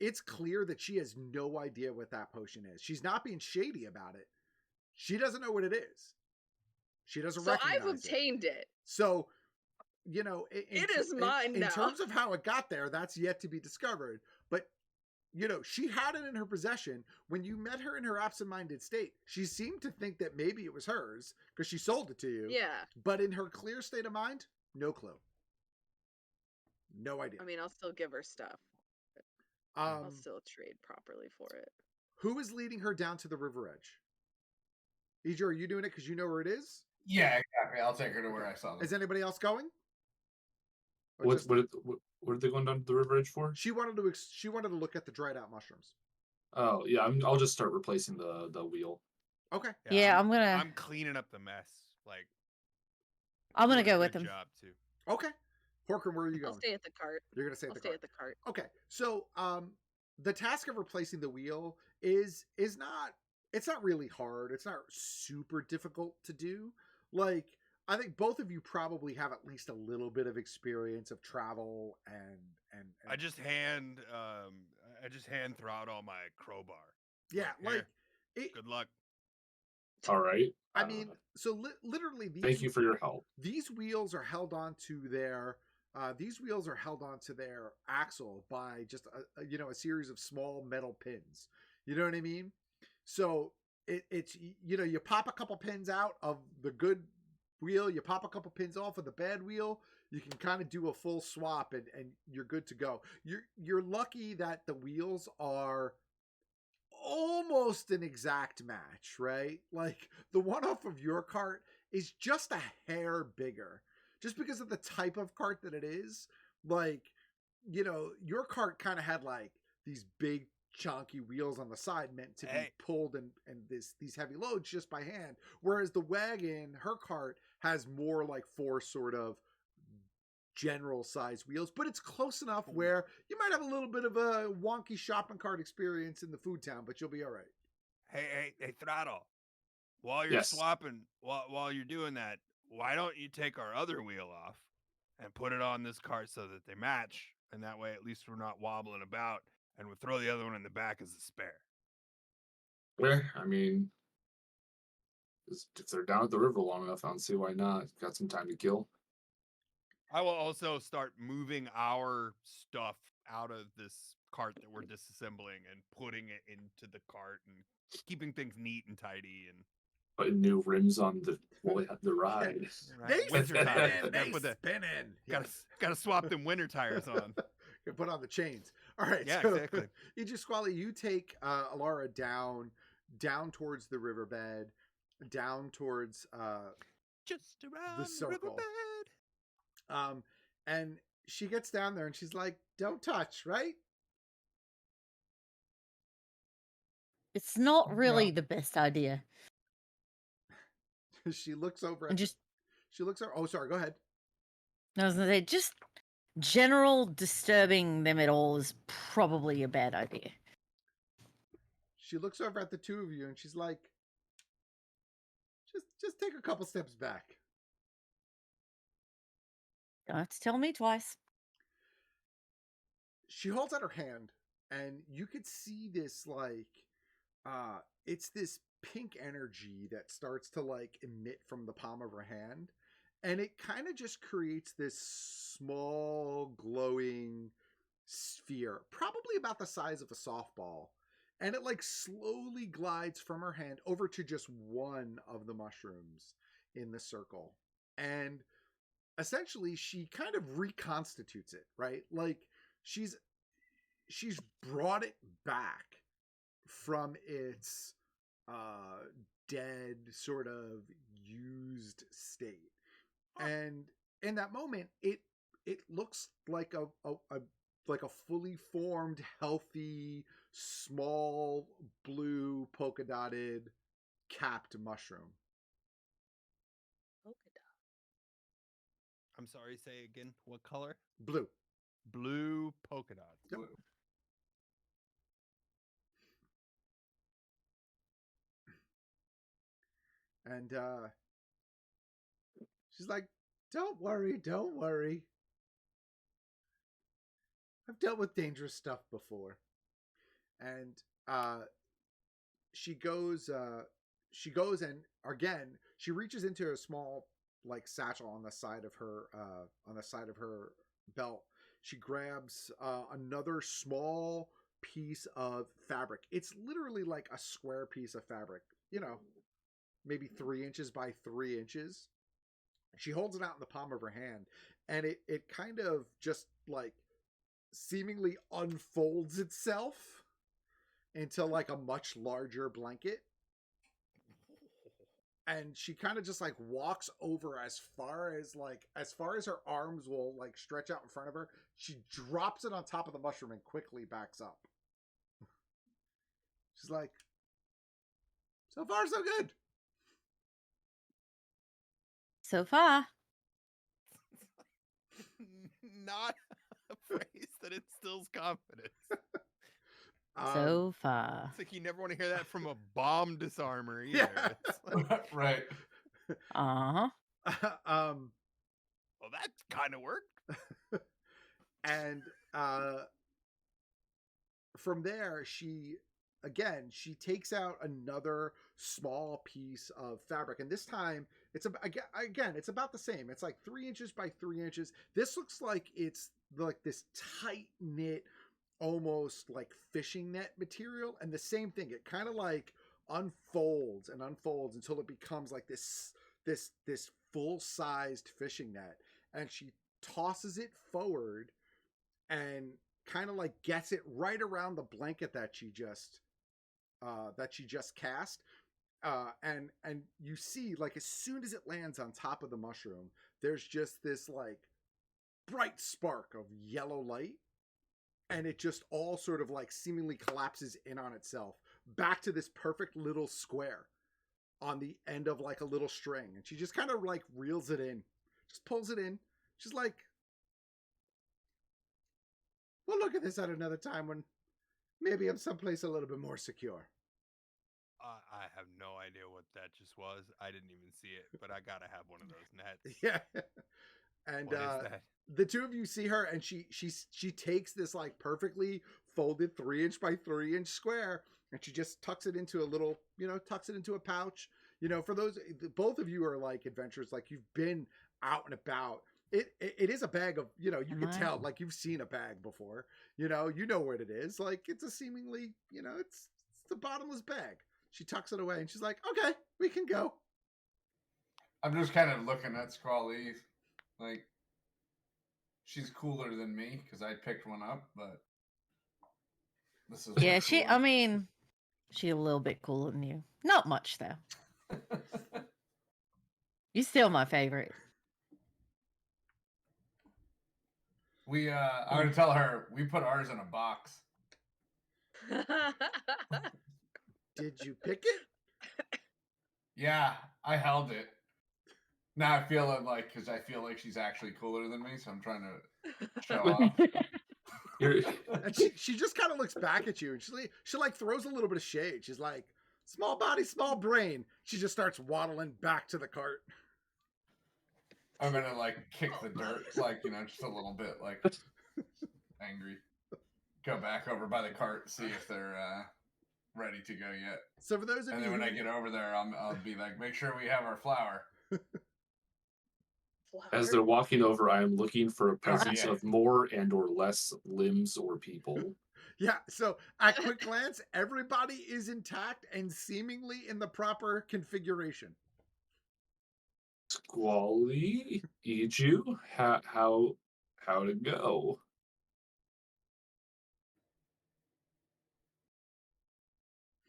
it's clear that she has no idea what that potion is. She's not being shady about it. She doesn't know what it is. She doesn't So recognize I've obtained it. So, you know, It is mine in now. terms of how it got there, that's yet to be discovered. But, you know, she had it in her possession. When you met her in her absent-minded state, she seemed to think that maybe it was hers because she sold it to you. Yeah. But in her clear state of mind, no clue. No idea. I mean, I'll still give her stuff. I'll still trade properly for it. Who is leading her down to the river edge? Ejo, are you doing it because you know where it is? Yeah, exactly. I'll take her to where I saw them. Is anybody else going? Or What just- what are they going down to the river edge for? She wanted to look at the dried out mushrooms. Oh yeah, I'll just start replacing the wheel. Okay. Yeah, I'm gonna- I'm cleaning up the mess. Like, I'm going to doing a go with good him. Job too. Okay. Horker, where are you I'll going? stay at the cart. You're gonna stay at I'll the stay cart. at the cart. Okay. So the task of replacing the wheel is not it's not really hard. It's not super difficult to do. Like, I think both of you probably have at least a little bit of experience of travel and I just hand throughout all my crowbar. yeah, like it, good luck. All right. I mean, so literally thank you for your help. These wheels are held onto their axle by just a series of small metal pins. You know what I mean? So it's you pop a couple pins out of the good wheel, you pop a couple pins off of the bad wheel, you can kind of do a full swap and you're good to go. You're lucky that the wheels are almost an exact match, right? Like the one off of your cart is just a hair bigger, just because of the type of cart that it is. Like, your cart kind of had like these big chunky wheels on the side meant to be pulled and these heavy loads just by hand, whereas the wagon, her cart, has more like 4 sort of general size wheels, but it's close enough where you might have a little bit of a wonky shopping cart experience in the food town, but you'll be all right. Hey, Throttle, while you're swapping, while you're doing that, why don't you take our other wheel off and put it on this cart so that they match, and that way at least we're not wobbling about, and we'll throw the other one in the back as a spare. Yeah, I mean, if they're down at the river long enough, I don't see why not. Got some time to kill. I will also start moving our stuff out of this cart that we're disassembling and putting it into the cart and keeping things neat and tidy and putting new rims on the ride. They spinning. Gotta swap them winter tires on. You put on the chains. All right. Yeah, so, exactly. Squally, you take Alara down towards the riverbed, down towards just around the circle. Riverbed. And she gets down there and she's like, "Don't touch," right? It's not really the best idea. She looks over at she looks over. Oh, sorry. Go ahead. I was gonna say, just general disturbing them at all is probably a bad idea. She looks over at the two of you and she's like, just take a couple steps back. Don't have to tell me twice. She holds out her hand and you could see this it's this pink energy that starts to like emit from the palm of her hand, and it kind of just creates this small glowing sphere, probably about the size of a softball, and it like slowly glides from her hand over to just one of the mushrooms in the circle, and essentially she kind of reconstitutes it, right? Like she's brought it back from its dead, sort of used state. And in that moment, it looks like a fully formed, healthy, small, blue, polka dotted, capped mushroom. Polka dot. I'm sorry, say again. What color? Blue. Blue polka dots. Yep. Blue. And she's like, don't worry. I've dealt with dangerous stuff before. And she goes and again, she reaches into a small like satchel on the side of her belt. She grabs another small piece of fabric. It's literally like a square piece of fabric, maybe 3 inches by 3 inches. She holds it out in the palm of her hand, and it kind of just like seemingly unfolds itself into like a much larger blanket. And she kind of just like walks over as far as her arms will like stretch out in front of her. She drops it on top of the mushroom and quickly backs up. She's like, so far so good. So far. Not a phrase that instills confidence. So far. It's like you never want to hear that from a bomb disarmer either. Yeah. It's like, Right. Uh-huh. well, that kind of worked. And from there, she takes out another small piece of fabric, and this time it's it's about the same. It's like 3 inches by 3 inches. This looks like it's like this tight knit, almost like fishing net material, and the same thing. It kind of like unfolds and unfolds until it becomes like this full sized fishing net, and she tosses it forward and kind of like gets it right around the blanket that she just cast, and you see, like, as soon as it lands on top of the mushroom, there's just this like bright spark of yellow light, and it just all sort of like seemingly collapses in on itself back to this perfect little square on the end of like a little string, and she just kind of like reels it in, just pulls it in. She's like, we'll look at this at another time when maybe I'm someplace a little bit more secure. I have no idea what that just was. I didn't even see it, but I gotta have one of those nets. Yeah. And What is that? the two of you see her, and she takes this like perfectly folded 3 inch by 3 inch square, and she just tucks it into a little, tucks it into a pouch. For those, both of you are like adventurers, like you've been out and about. It is a bag of, you can tell, like you've seen a bag before, you know what it is. Like it's a seemingly, it's the bottomless bag. She tucks it away and she's like, okay, we can go. I'm just kind of looking at Squally, like, she's cooler than me because I picked one up, but this is yeah. She's a little bit cooler than you. Not much though. You're still my favorite. I'm gonna tell her we put ours in a box. Did you pick it? Yeah, I held it. Now I feel it because I feel like she's actually cooler than me, so I'm trying to show off. And she just kind of looks back at you, and she like throws a little bit of shade. She's like, small body, small brain. She just starts waddling back to the cart. I'm gonna kick the dirt, just a little bit, angry. Go back over by the cart, see if they're ready to go yet. So for those of and you, then when I get over there, I'll be like, make sure we have our flour. As they're walking over, I am looking for a presence of more and or less limbs or people. Yeah, so at quick glance, everybody is intact and seemingly in the proper configuration. Squally, Iju, how'd it go?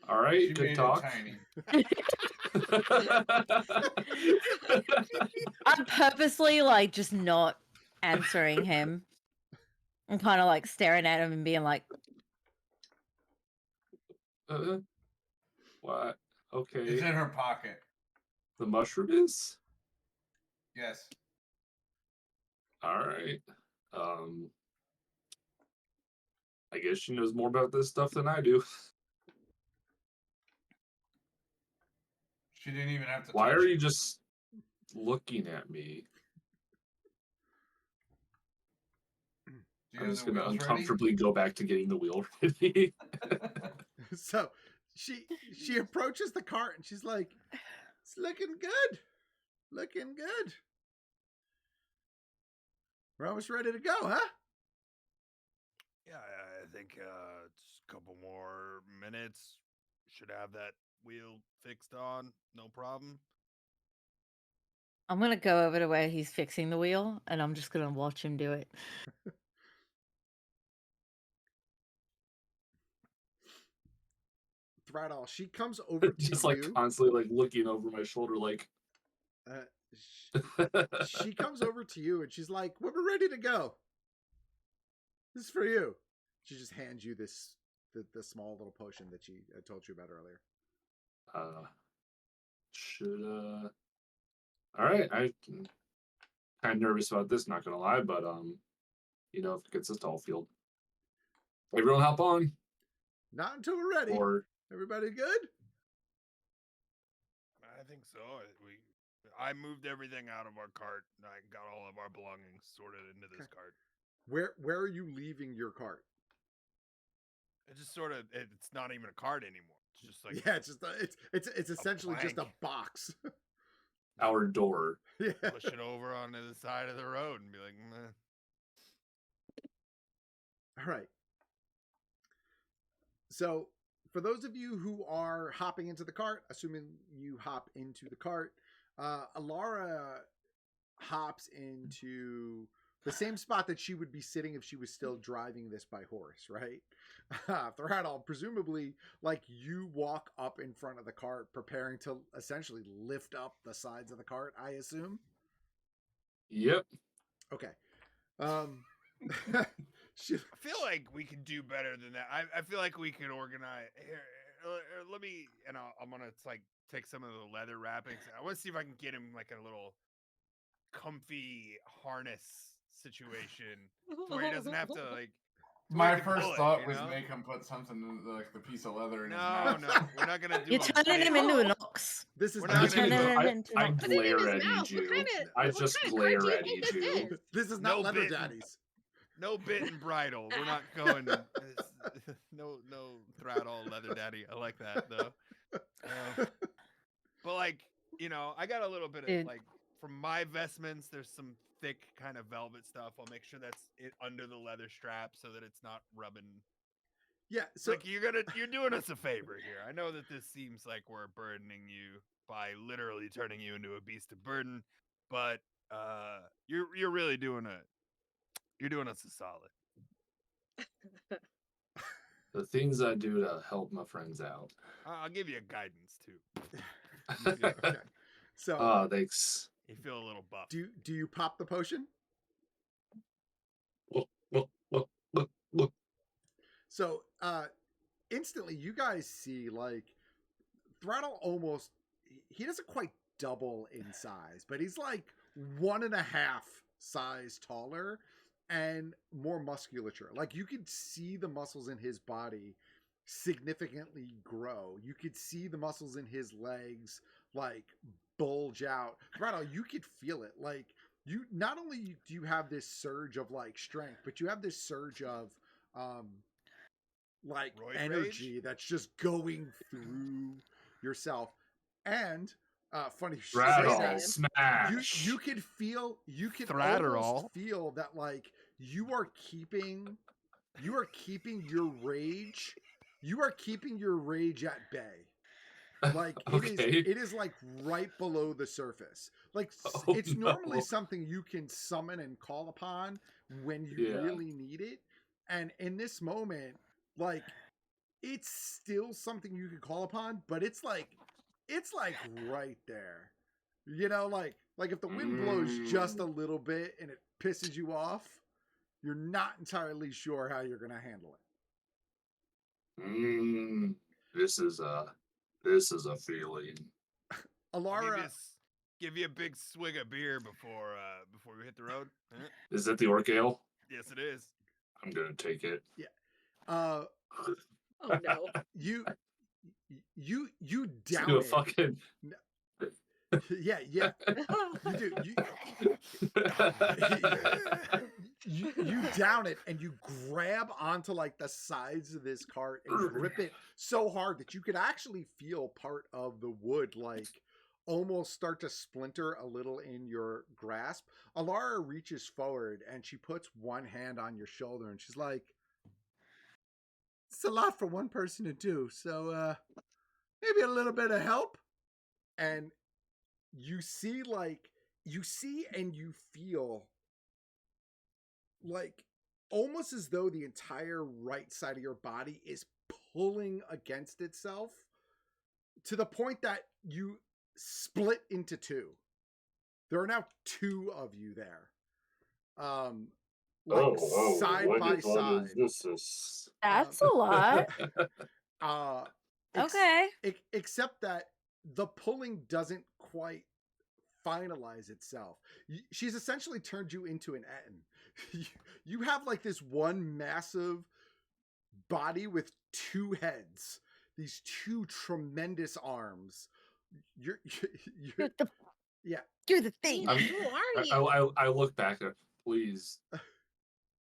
All right, she good talk. I'm purposely just not answering him. I'm kind of staring at him and being like, what? Okay. It's in her pocket. The mushroom is? Yes. All right. I guess she knows more about this stuff than I do. She didn't even have to. Why are you just looking at me? I'm just going to uncomfortably go back to getting the wheel ready. So she approaches the cart and she's like, it's looking good. Looking good. We're almost ready to go, huh? Yeah, I think it's a couple more minutes. Should have that wheel fixed on, no problem. I'm going to go over to where he's fixing the wheel, and I'm just going to watch him do it. Thrall, she comes over to just you. Constantly looking over my shoulder she comes over to you and she's like, well, we're ready to go. This is for you. She just hands you the small little potion that she told you about earlier. All right, I'm kind of nervous about this, not gonna lie, but if it gets us to all field, everyone hop on. Not until we're ready. Or Everybody good? I think so. I moved everything out of our cart. And I got all of our belongings sorted into this cart. Where are you leaving your cart? It's just sort of. It's not even a cart anymore. It's just like Yeah, it's just it's essentially just a plank. box. our door. Yeah. Push it over onto the side of the road and be like, meh. All right. So, for those of you who are hopping into the cart, assuming you hop into the cart, Alara hops into the same spot that she would be sitting if she was still driving this by horse, right? Thradal, presumably, like you walk up in front of the cart, preparing to essentially lift up the sides of the cart, I assume. Yep. Okay. I feel like we could do better than that. I feel like we could organize. Here, let me, and I'm gonna like take some of the leather wrappings. I want to see if I can get him like a little comfy harness situation to where he doesn't have to like. My first thought was you know? make him put something in, like the piece of leather in his No, mouth. no, we're not gonna do. You're turning him into an ox. This is We're not not gonna gonna be turning I, him into I an Put it in glare his at mouth. you. What I kind just of cart do glare you at think you. this is? This is not No leather bit. daddies. No bit and bridle. We're not going. No throttle leather daddy. I like that though. But like, I got a little bit of Dude. like from my vestments. There's some thick kind of velvet stuff. I'll make sure that's it under the leather strap so that it's not rubbing. Yeah, so Like you're doing us a favor here. I know that this seems like we're burdening you by literally turning you into a beast of burden, but you're really doing us a solid. The things I do to help my friends out. I'll give you a guidance too. okay. So Oh, thanks. You feel a little buff. do you pop the potion? Look. So instantly you guys see like Throttle almost he doesn't quite double in size, but he's like 1.5 size taller and more musculature. Like you could see the muscles in his body significantly grow. You could see the muscles in his legs like bulge out. Throttle, you could feel it. Like you not only do you have this surge of like strength, but you have this surge of like Roid energy rage? that's just going through yourself. And funny you should say Rattle, that. smash. You could almost Thratterall. feel that like you are keeping your rage at bay. Like it is like right below the surface. Like it's normally something you can summon and call upon when you really need it. And in this moment, like it's still something you can call upon, but it's like right there. Like if the wind blows just a little bit and it pisses you off, you're not entirely sure how you're gonna handle it. This is a feeling. Alara, give you a big swig of beer before we hit the road. Is it the orc ale? Yes, it is. I'm gonna take it. Yeah. Oh no. You Do down a it. fucking. Yeah. You do. You down it and you grab onto like the sides of this cart and grip it so hard that you could actually feel part of the wood like almost start to splinter a little in your grasp. Alara reaches forward and she puts one hand on your shoulder and she's like, it's a lot for one person to do, so maybe a little bit of help. And you see and you feel like almost as though the entire right side of your body is pulling against itself to the point that you split into two. There are now two of you there. Side by side. That's a lot. Okay. Except that the pulling doesn't quite finalize itself. She's essentially turned you into an Etten. You have like this one massive body with two heads, these two tremendous arms. You're yeah. You're the thing. Who are you? I look back at, please,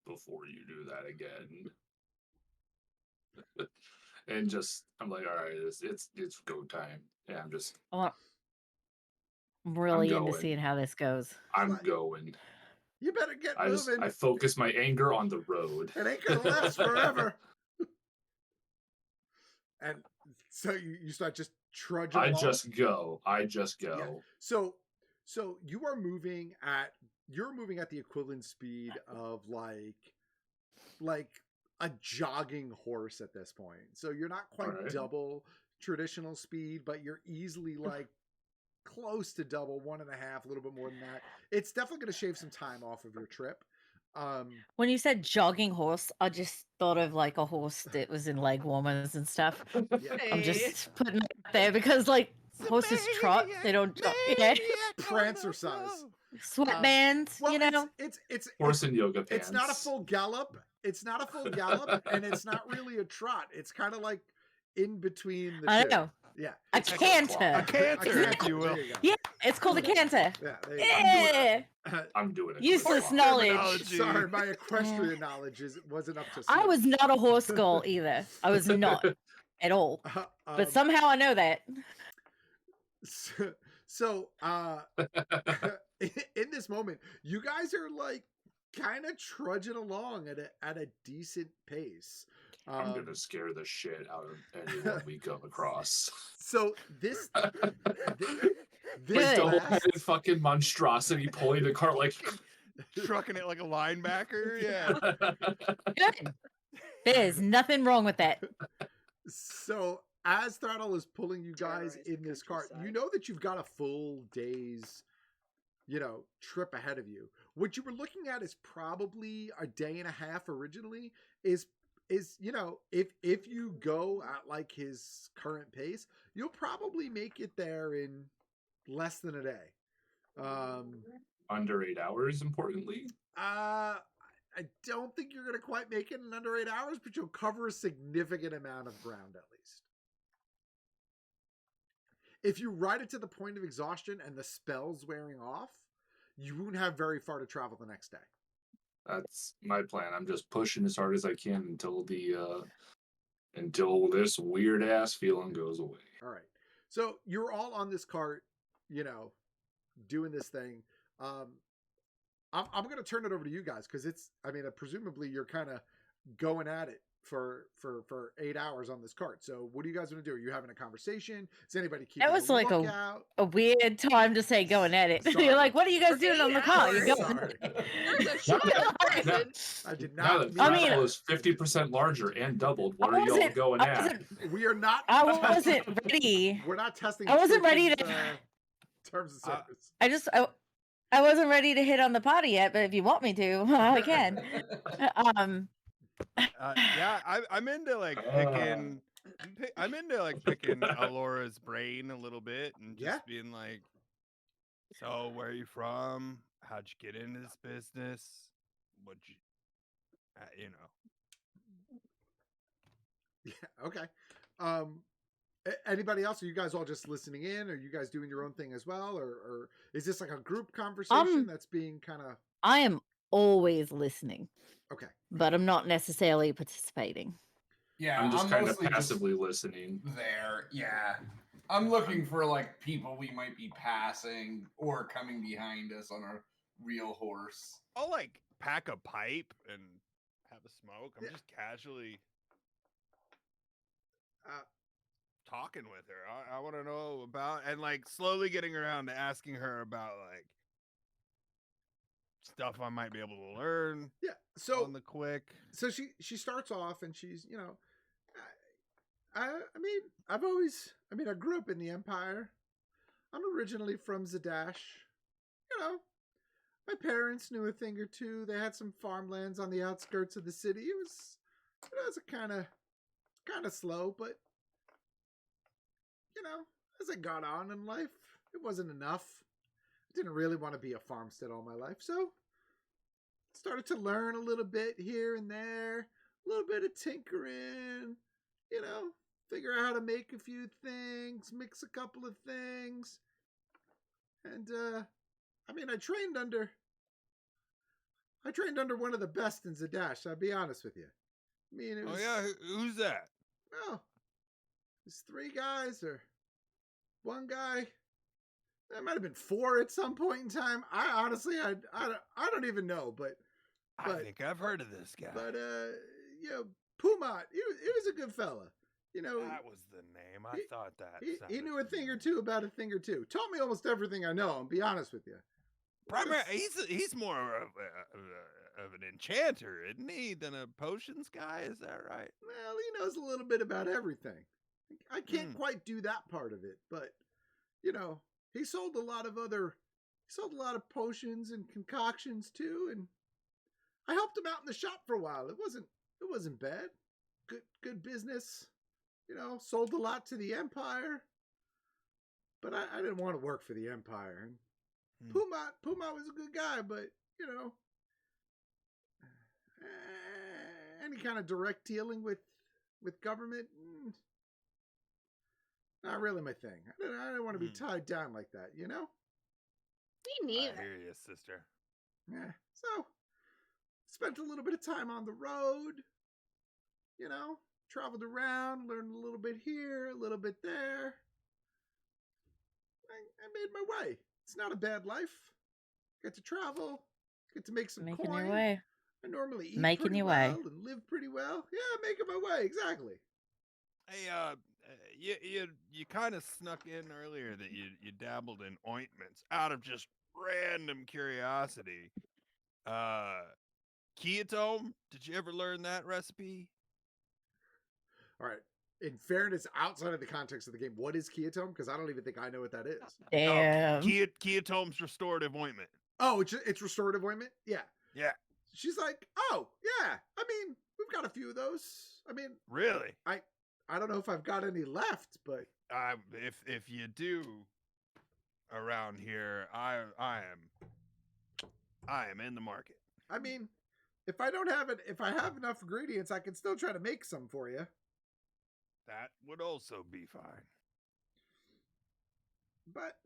before you do that again. And just, I'm like, all right, it's go time. Yeah, I'm really into going. seeing how this goes. I'm going. You better get moving. I focus my anger on the road. It ain't gonna last forever. And so you start just trudging along. I just go. Yeah. So you are moving at the equivalent speed of like a jogging horse at this point. So you're not quite double traditional speed, but you're easily like close to double, 1.5, a little bit more than that. It's definitely going to shave some time off of your trip. When you said jogging horse, I just thought of like a horse that was in leg warmers and stuff. Yeah. I'm just putting it out there because like horses trot, they don't jog. Yeah. Prancer size. Sweatbands, Well, you know? It's horse in yoga pants. It's not a full gallop. It's not a full gallop, and it's not really a trot. It's kind of like in between the two. I know. Yeah. A canter. A canter, if you will. Yeah, it's called a canter. Yeah. Yeah. I'm doing it. Useless knowledge. Terminology. Sorry, my equestrian knowledge wasn't up to I snuff. was not a horse girl either. I was not at all. But somehow I know that. So in this moment, you guys are like kind of trudging along at a decent pace. I'm gonna scare the shit out of anyone we come across. So this double-headed fucking monstrosity pulling the cart like Trucking it like a linebacker. Yeah. Good. There's nothing wrong with that. So as Throttle is pulling you guys Terrorize the in this cart, you countryside. know that you've got a full day's, trip ahead of you. What you were looking at is probably a day and a half originally. Is if you go at like his current pace, you'll probably make it there in less than a day. under 8 hours, importantly. I don't think you're gonna quite make it in under 8 hours, but you'll cover a significant amount of ground at least. If you ride it to the point of exhaustion and the spell's wearing off, you won't have very far to travel the next day. That's my plan. I'm just pushing as hard as I can until this weird ass feeling goes away. All right. So you're all on this cart, doing this thing. I'm going to turn it over to you guys because presumably you're kind of going at it for 8 hours on this cart. So what are you guys going to do? Are you having a conversation? Is anybody keeping That was a like lookout? a weird time to say going at it. Sorry. You're like, what are you guys doing on the car? You're going. Sorry. There's a short person. I did Now not. that Throttle is 50% larger and doubled, what I are y'all wasn't- going I at? wasn't- We are not. I wasn't ready. We're not testing. I wasn't ready Church's, to- terms of service. I wasn't ready to hit on the potty yet, but if you want me to, I can. Yeah, I'm into like picking. I'm into like picking Alora's brain a little bit and just Yeah. being like, so where are you from? How'd you get into this business? What'd you, Yeah. Okay. Anybody else? Are you guys all just listening in? Are you guys doing your own thing as well, or is this like a group conversation that's being kind of? I am always listening, Okay. but I'm not necessarily participating. Yeah, I'm just kind of mostly just passively listening. there. Yeah, I'm looking for like people we might be passing or coming behind us on a real horse. I'll like pack a pipe and have a smoke. I'm Yeah. just casually talking with her. I want to know about and like slowly getting around to asking her about like stuff I might be able to learn Yeah. So on the quick. so she starts off and she's I grew up in the Empire. I'm originally from Zadash. My parents knew a thing or two. They had some farmlands on the outskirts of the city. It was a kind of slow, but as I got on in life, it wasn't enough. I didn't really want to be a farmstead all my life, so started to learn a little bit here and there. a little bit of tinkering, you know, figure out how to make a few things, mix a couple of things. And I mean, I trained under one of the best in Zadash, I'll be honest with you. I mean, it was, Oh yeah, who's that? well, there's 3 guys or 1 guy. There might have been 4 at some point in time. I honestly, I don't even know, but I think I've heard of this guy. But you know, Pumat, he was a good fella. You know, that was the name. I thought that. He knew a thing or two about a thing or two. Taught me almost everything I know. I'll be honest with you. He's more of an enchanter, isn't he, than a potions guy? Is that right? Well, he knows a little bit about everything. I can't quite do that part of it, but you know, he sold a lot of potions and concoctions too, and I helped him out in the shop for a while. It wasn't bad. Good business. You know, sold a lot to the Empire. But I didn't want to work for the Empire. And Pumat was a good guy, but you know, any kind of direct dealing with government, not really my thing. I didn't want to be tied down like that, you know? Me neither. I hear you, sister. Yeah. So, spent a little bit of time on the road, you know, traveled around, learned a little bit here, a little bit there. I made my way. It's not a bad life. Get to travel, get to make some Making coin. your way. I normally eat Making pretty your well way. and live pretty well. Yeah, making my way, exactly. Hey, you kind of snuck in earlier that you dabbled in ointments out of just random curiosity. Keatome, did you ever learn that recipe? All right. In fairness, outside of the context of the game, what is Keatome? Because I don't even think I know what that is. Damn. Keatome's restorative ointment. Oh, it's restorative ointment? Yeah. Yeah. She's like, oh, yeah. I mean, we've got a few of those. I mean, Really? I don't know if I've got any left, but if you do around here, I am in the market. I mean, if I don't have it, if I have enough ingredients, I can still try to make some for you. That would also be fine. But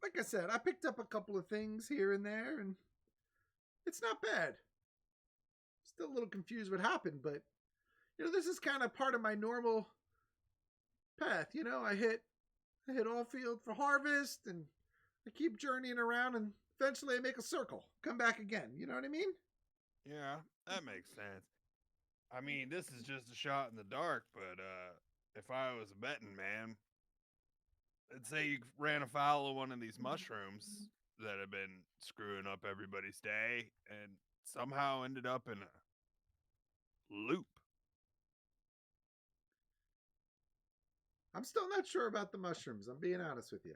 like I said, I picked up a couple of things here and there, and it's not bad. Still a little confused what happened, but you know, this is kind of part of my normal path. You know, I hit all field for harvest, and I keep journeying around, and eventually I make a circle, come back again. You know what I mean? Yeah, that makes sense. I mean, this is just a shot in the dark, but if I was a betting man, I'd say you ran afoul of one of these mushrooms that have been screwing up everybody's day and somehow ended up in a loop. I'm still not sure about the mushrooms. I'm being honest with you.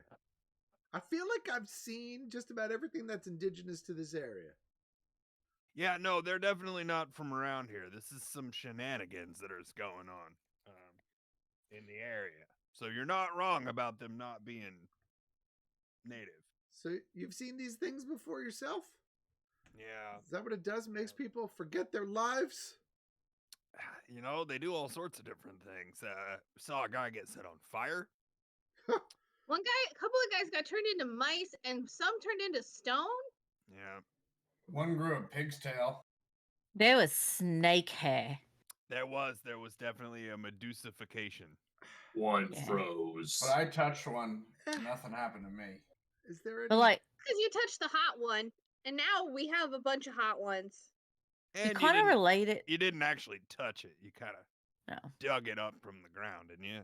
I feel like I've seen just about everything that's indigenous to this area. Yeah, no, they're definitely not from around here. This is some shenanigans that are going on in the area. So you're not wrong about them not being native. So you've seen these things before yourself? Yeah. Is that what it does? Makes people forget their lives? You know, they do all sorts of different things. Saw a guy get set on fire. One guy, a couple of guys got turned into mice, and some turned into stone. Yeah. One grew a pig's tail. There was snake hair. There was definitely a Medusification. One Yeah. froze. But I touched one. Nothing happened to me. Is there any... But like, Because you touched the hot one, and now we have a bunch of hot ones. you And kind of relate it. You didn't actually touch it. You kind of No. dug it up from the ground, didn't you?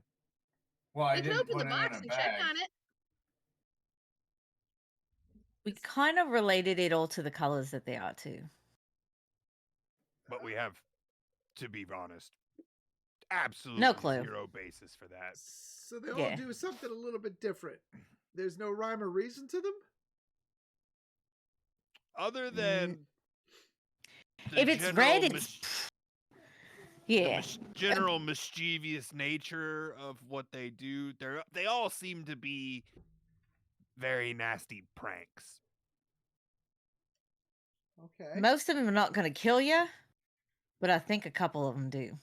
Well, I We can didn't open put the it box in a and check bag. on it. We kind of related it all to the colors that they are too. But we have, to be honest, absolutely No clue. zero basis for that. So they all Yeah. do something a little bit different. There's no rhyme or reason to them? Other than the If it's general red, it's yeah. general mischievous nature of what they do, they all seem to be very nasty pranks. Okay. Most of them are not going to kill you, but I think a couple of them do.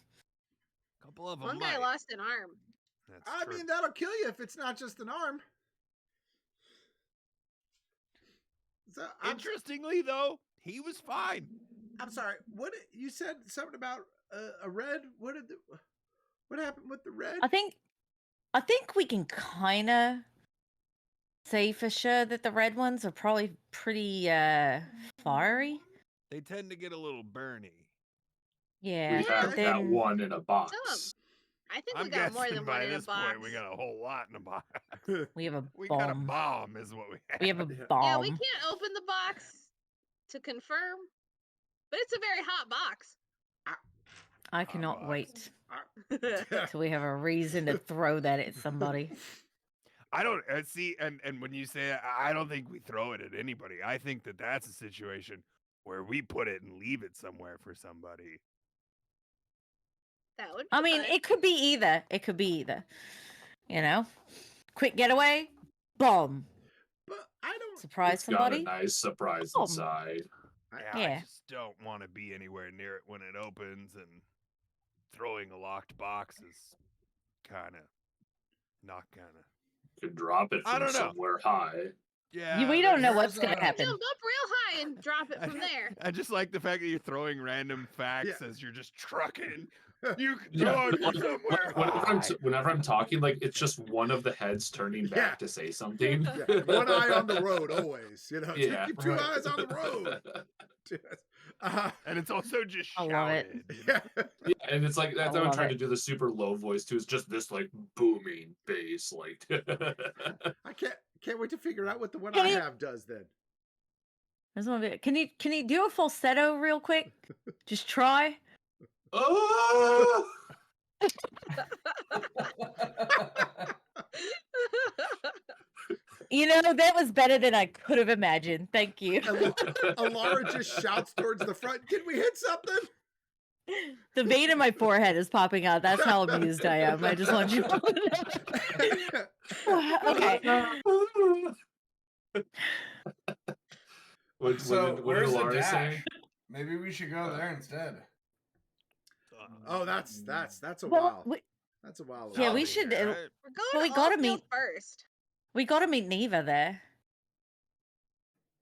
A couple of them One guy might. lost an arm. That's I true. mean, that'll kill you if it's not just an arm. So, Interestingly, though, he was fine. I'm sorry. What you said something about a red? What happened with the red? I think we can kind of say for sure that the red ones are probably pretty fiery. They tend to get a little burny. Yeah, We have but that then one in a box. I think I'm we got more guessing than by one in a this box. point we got a whole lot in a box. we have a We got a bomb. bomb, is what we have. We have a Yeah. bomb. Yeah, we can't open the box to confirm, but it's a very hot box. I cannot box. wait Yeah. till we have a reason to throw that at somebody. I don't see, and when you say that, I don't think we throw it at anybody. I think that that's a situation where we put it and leave it somewhere for somebody. That would be I mean, fun. it could be either. It could be either. You know, quick getaway, bomb. But I don't. Surprise It's got a somebody. nice surprise Oh. inside. Yeah, Yeah. I just don't want to be anywhere near it when it opens, and throwing a locked box is kind of not gonna. You could drop it I from don't know. somewhere high. Yeah, We don't know there's, what's gonna uh, happen. Jump up real high and drop it from there. I just like the fact that you're throwing random facts Yeah. as you're just trucking. You can Yeah. throw it from somewhere high. Whenever I'm talking, like it's just one of the heads turning back Yeah. to say something. Yeah, one eye on the road always. You know, Yeah, keep two right. eyes on the road. And it's also just I shouted. love it. you know? Yeah. Yeah, and it's like that's I how I'm love trying it. to do the super low voice too. It's just this like booming bass, like. I can't wait to figure out what the one Can I you- have does then. There's one bit. Can you do a falsetto real quick? Just try. Oh! You know, that was better than I could have imagined. Thank you. Alara just shouts towards the front. Did we hit something? The vein in my forehead is popping out. That's how amused I am. I just want you to know. Okay. What So did where's the Alara dash? say? Maybe we should go there instead. Oh, that's a Well, while. we, That's a while. Yeah, away. we should- Right? We're going Well, we to gotta Allfield meet- first. we got to meet Neva there.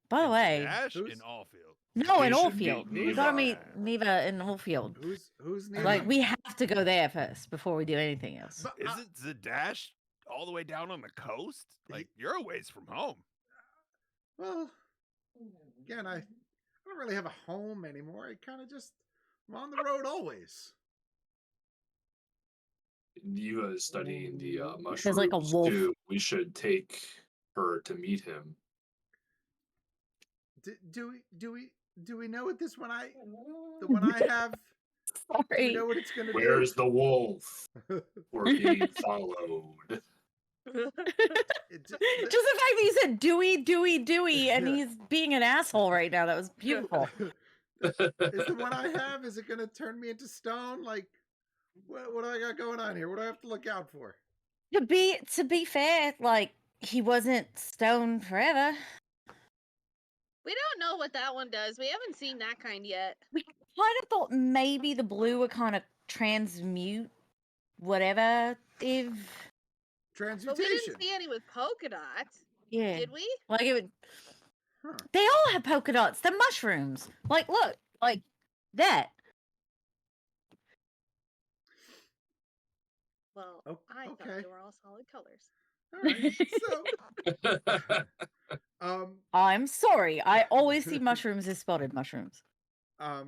By the In way, Dash Who's- in Allfield. no, We in should meet Allfield. We got to Neva. meet Neva in Allfield. Who's Neva? Like, we have to go there first before we do anything else. But, Isn't Zadash all the way down on the coast? Like, you're a ways from home. well, again, I don't really have a home anymore. I kind of just I'm on the road always. Neva is studying the mushrooms There's like a wolf. too. We should take her to meet him. Do we know what this one the one I have? Do we Sorry. know what it's gonna Where's do? the wolf? We're being followed. It- Just the fact that you said Dewey, and Yeah. he's being an asshole right now. That was beautiful. Is the one I have? Is it gonna turn me into stone? Like, what do I got going on here? What do I have to look out for? To be fair, like, he wasn't stoned forever. We don't know what that one does. We haven't seen that kind yet. We kind of thought maybe the blue would kind of transmute whatever if But we Transmutation. didn't see any with polka dots, yeah, did we? like it would. Huh. They all have polka dots. They're mushrooms. Like, look, like that. Well, Oh, I thought okay. they were all solid colors. All right. So, I'm sorry. I always see mushrooms as spotted mushrooms. I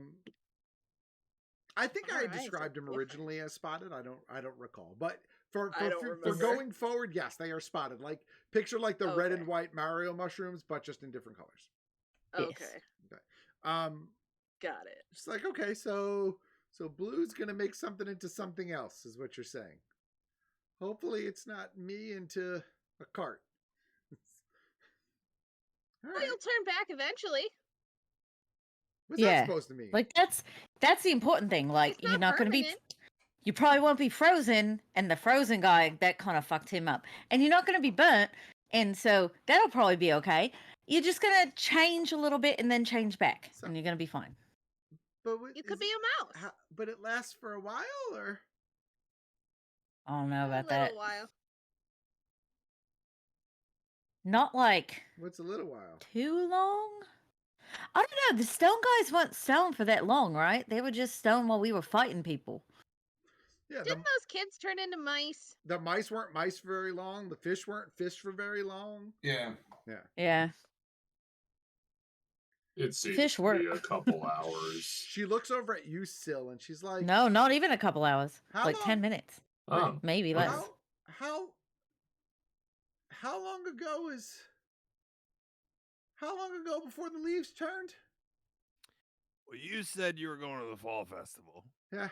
think I had Alright, so described them different. originally as spotted. I don't recall, but for I don't for remember. going forward, yes, they are spotted. Like picture like the red Okay. and white Mario mushrooms, but just in different colors. Yes. Okay, Got got it. It's like okay, so blue's gonna make something into something else, is what you're saying. Hopefully, it's not me into a cart. All Well, right. you'll turn back eventually. What's Yeah, that supposed to mean? Like that's the important thing. Like, It's you're not not going to be. permanent. You probably won't be frozen, and the frozen guy that kind of fucked him up. And you're not going to be burnt, and so that'll probably be okay. You're just going to change a little bit and then change back, So- and you're going to be fine. You could be a mouse. But it lasts for a while, or? I don't know about A little that. while. Not like What's a little while? too long? I don't know. The stone guys weren't stone for that long, right? They were just stone while we were fighting people. Yeah. Didn't those kids turn into mice? The mice weren't mice for very long. The fish weren't fish for very long. Yeah. Yeah. It seems Fish to work. be a couple hours. She looks over at you, Syl, and she's like, No, not even a couple hours. How Like long? 10 minutes. Oh, Maybe okay. less. How long ago before the leaves turned? Well, you said you were going to the fall festival, Yeah.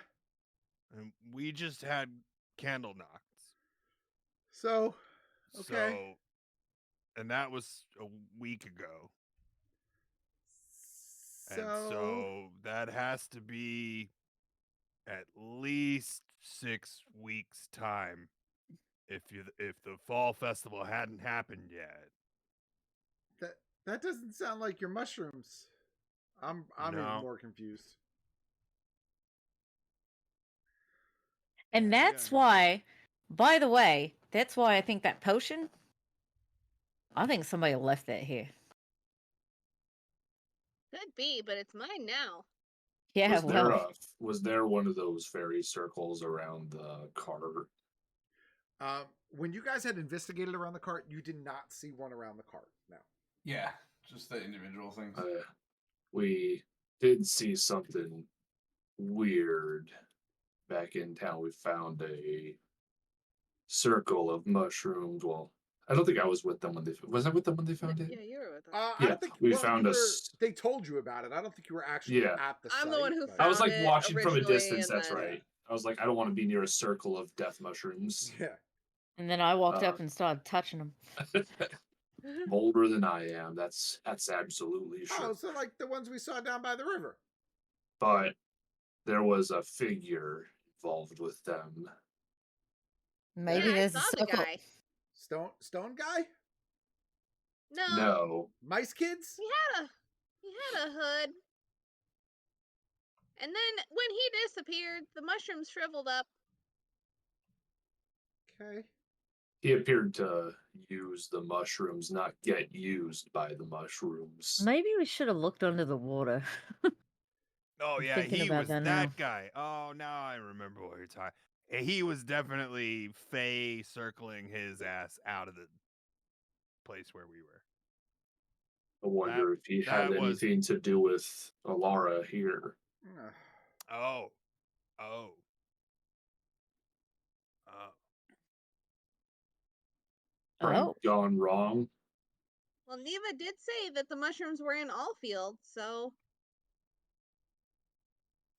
and we just had candle knocks. So, okay. So, and that was a week ago. And so that has to be at least 6 weeks time if the fall festival hadn't happened yet. that doesn't sound like your mushrooms. I'm even No. more confused. And Yeah, that's why, by the way, that's why I think that potion, I think somebody left that here. Could be, but it's mine now. Yeah, Was there one of those fairy circles around the cart? When you guys had investigated around the cart, you did not see one around the cart. No. Yeah. Just the individual things. We did see something weird back in town. We found a circle of mushrooms. Well, I don't think I was with them when they. Was I with them when they found it? Yeah, you were with us. I Yeah, don't think we found They told you about it. I don't think you were actually Yeah. at the I'm site. the one who but- I was like found it watching from a originally, distance. and That's then- right. I was like, I don't want to be near a circle of death mushrooms. Yeah. And then I walked up and started touching them. Bolder than I am. That's absolutely Oh, true. so like the ones we saw down by the river. But there was a figure involved with them. Maybe Yeah, there's I a saw the circle. guy. Stone guy? No. Mice kids? He had a hood. And then when he disappeared, the mushrooms shriveled up. Okay. He appeared to use the mushrooms, not get used by the mushrooms. Maybe we should have looked under the water. Oh I'm yeah, thinking he about was that that now. guy. Oh, now I remember what you're talking. He was definitely Faye circling his ass out of the place where we were. I wonder if he had that was- anything to do with Alara here. Ugh. Oh. Something gone wrong. Well, Neva did say that the mushrooms were in all fields, so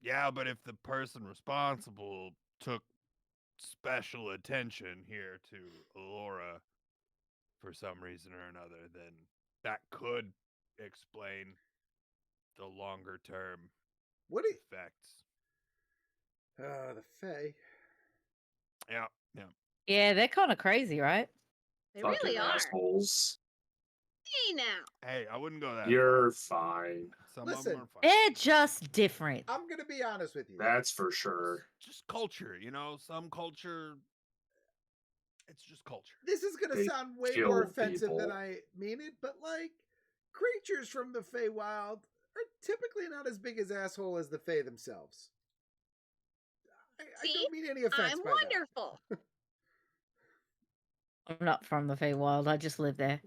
Yeah, but if the person responsible took special attention here to Alora for some reason or another, then that could explain the longer term effects. The Fae. Yeah. Yeah, they're kind of crazy, right? they Fucking really are. assholes. Hey now. Hey, I wouldn't go that You're far. fine. Some Listen, of them are fine. They're just different. I'm gonna be honest with you. That's for sure. Just culture, some culture. It's just culture. This is gonna They sound way kill more offensive than people. I mean it, but like creatures from the Feywild are typically not as big as asshole as the Fae themselves. I See? don't mean any offense. I'm by that. wonderful. I'm not from the Feywild. I just live there.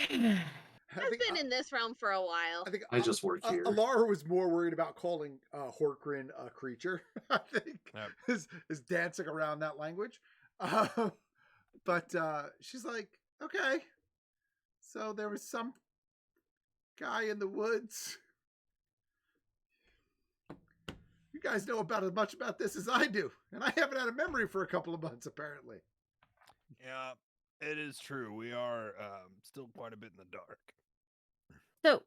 I've been in this realm for a while. I think I just work here. Alara was more worried about calling Horkrin a creature. I think Yep. is dancing around that language. But she's like, okay. So there was some guy in the woods. You guys know about as much about this as I do, and I haven't had a memory for a couple of months apparently. Yeah, it is true. We are still quite a bit in the dark. So,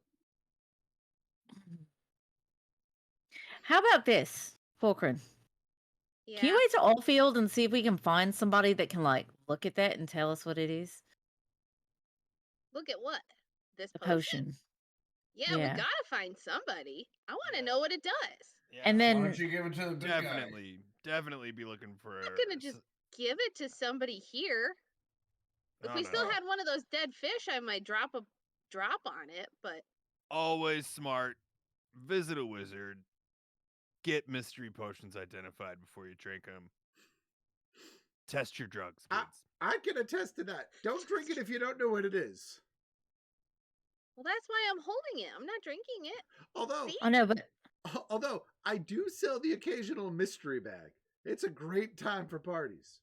how about this, Fulcrin? Yeah. Can you wait to Allfield and see if we can find somebody that can like look at that and tell us what it is? Look at what? This The potion? potion. Yeah, we Yeah. gotta find somebody. I want to know what it does. Yeah, And Why then don't you give it to the big guy? definitely be looking for. I'm not gonna just give it to somebody here. If we still no. had one of those dead fish, I might drop on it. But always smart. Visit a wizard. Get mystery potions identified before you drink them. Test your drugs, kids. I can attest to that. Don't drink it if you don't know what it is. well, that's why I'm holding it. I'm not drinking it. Although, See? I know, but although I do sell the occasional mystery bag. It's a great time for parties.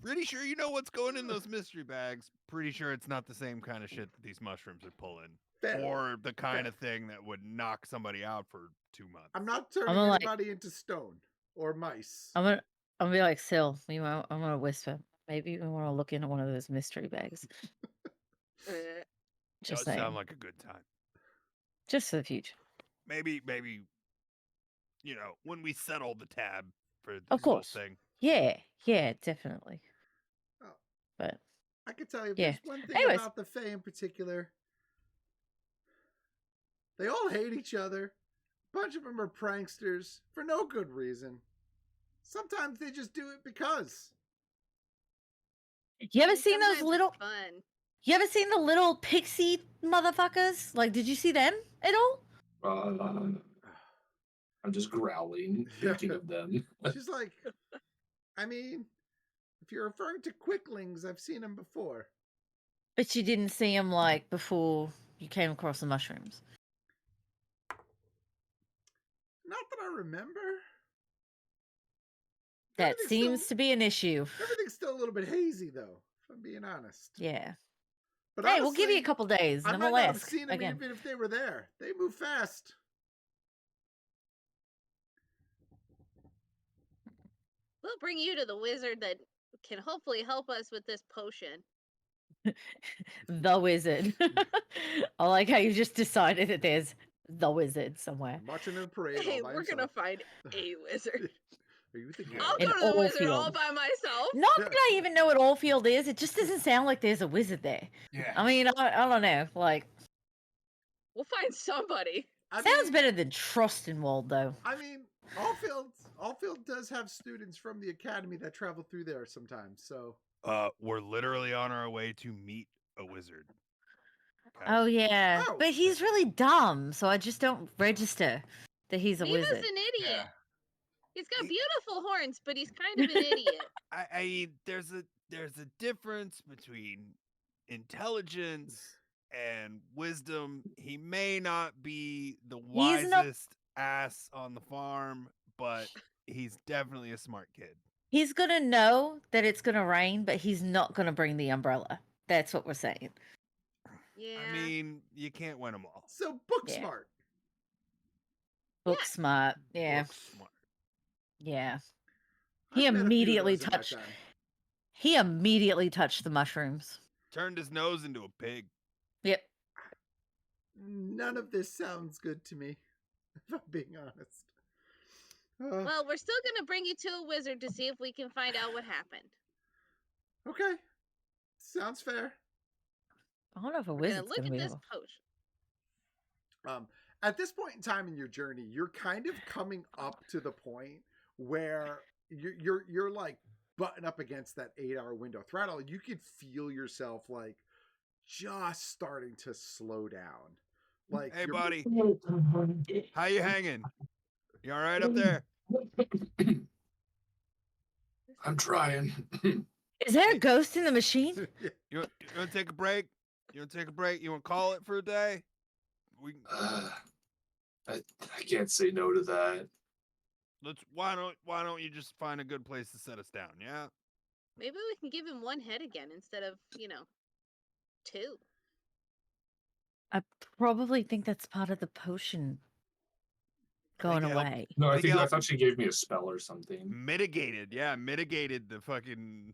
Pretty sure you know what's going in those mystery bags. Pretty sure it's not the same kind of shit that these mushrooms are pulling. Fair. Or the kind Fair. of thing that would knock somebody out for 2 months. I'm not turning gonna, like- anybody into stone or mice. I'm gonna be like, Sil, I'm gonna whisper. Maybe we want to look into one of those mystery bags. Does Just saying. sound like a good time. Just for the future. Maybe, when we settle the tab for this Of whole course. thing. Yeah, definitely. Oh. But I can tell you if Yeah. there's one thing Anyways. about the Fae in particular. They all hate each other. A bunch of them are pranksters for no good reason. Sometimes they just do it because. you ever seen Sometimes those it's little? fun? You ever seen the little pixie motherfuckers? Like, did you see them at all? I'm just growling, thinking of them. She's like, I mean, if you're referring to quicklings, I've seen them before. But you didn't see them like before you came across the mushrooms. Not that I remember. That Everything's seems still- to be an issue. Everything's still a little bit hazy, though, if I'm being honest. Yeah. But Hey, we'll give you a honestly, couple days, I and might we'll not have ask seen them again. even if they were there. They move fast. We'll bring you to the wizard that can hopefully help us with this potion. The wizard. I like how you just decided that there's the wizard somewhere. I'm watching a parade Hey, all by we're gonna himself. find a wizard. Are you thinking? I'll In go to the wizard all Oldfield. by myself. Not that I even know what Oldfield is. It just doesn't sound like there's a wizard there. Yeah. I mean, I don't know. Like, We'll find somebody. I sounds mean, better than Trostenwald, though. I mean, Allfield does have students from the academy that travel through there sometimes. So We're literally on our way to meet a wizard. Okay? Oh, yeah. Oh. But he's really dumb, so I just don't register that he's a Viva's wizard. an idiot. Yeah. He's got beautiful horns, but he's kind of an idiot. I mean, there's a difference between intelligence and wisdom. He may not be the He's not- wisest ass on the farm, but he's definitely a smart kid. He's going to know that it's going to rain, but he's not going to bring the umbrella. That's what we're saying. Yeah. I mean, you can't win them all. book Yeah. smart. Book Yeah. smart. Yeah. Look smart. Yeah. I've He met a few of immediately those in my touched. time. He immediately touched the mushrooms. Turned his nose into a pig. Yep. None of this sounds good to me, if I'm being honest. Well, we're still gonna bring you to a wizard to see if we can find out what happened. Okay, sounds fair. I don't know if a We're gonna wizard's look going to at be this able. potion. At this point in time in your journey, you're kind of coming up to the point where you're like button up against that 8-hour window. Throttle, you could feel yourself like just starting to slow down. Like, Hey, you're- buddy. How you hanging? You all right up there? I'm trying. Is there a ghost in the machine? You want to take a break? You want to take a break? You want to call it for a day? I can't say no to that. Why don't you just find a good place to set us down? Yeah. Maybe we can give him one head again instead of, 2. I probably think that's part of the potion going it helped. away. No, I Think think I help- thought she gave me a spell or something. Mitigated the fucking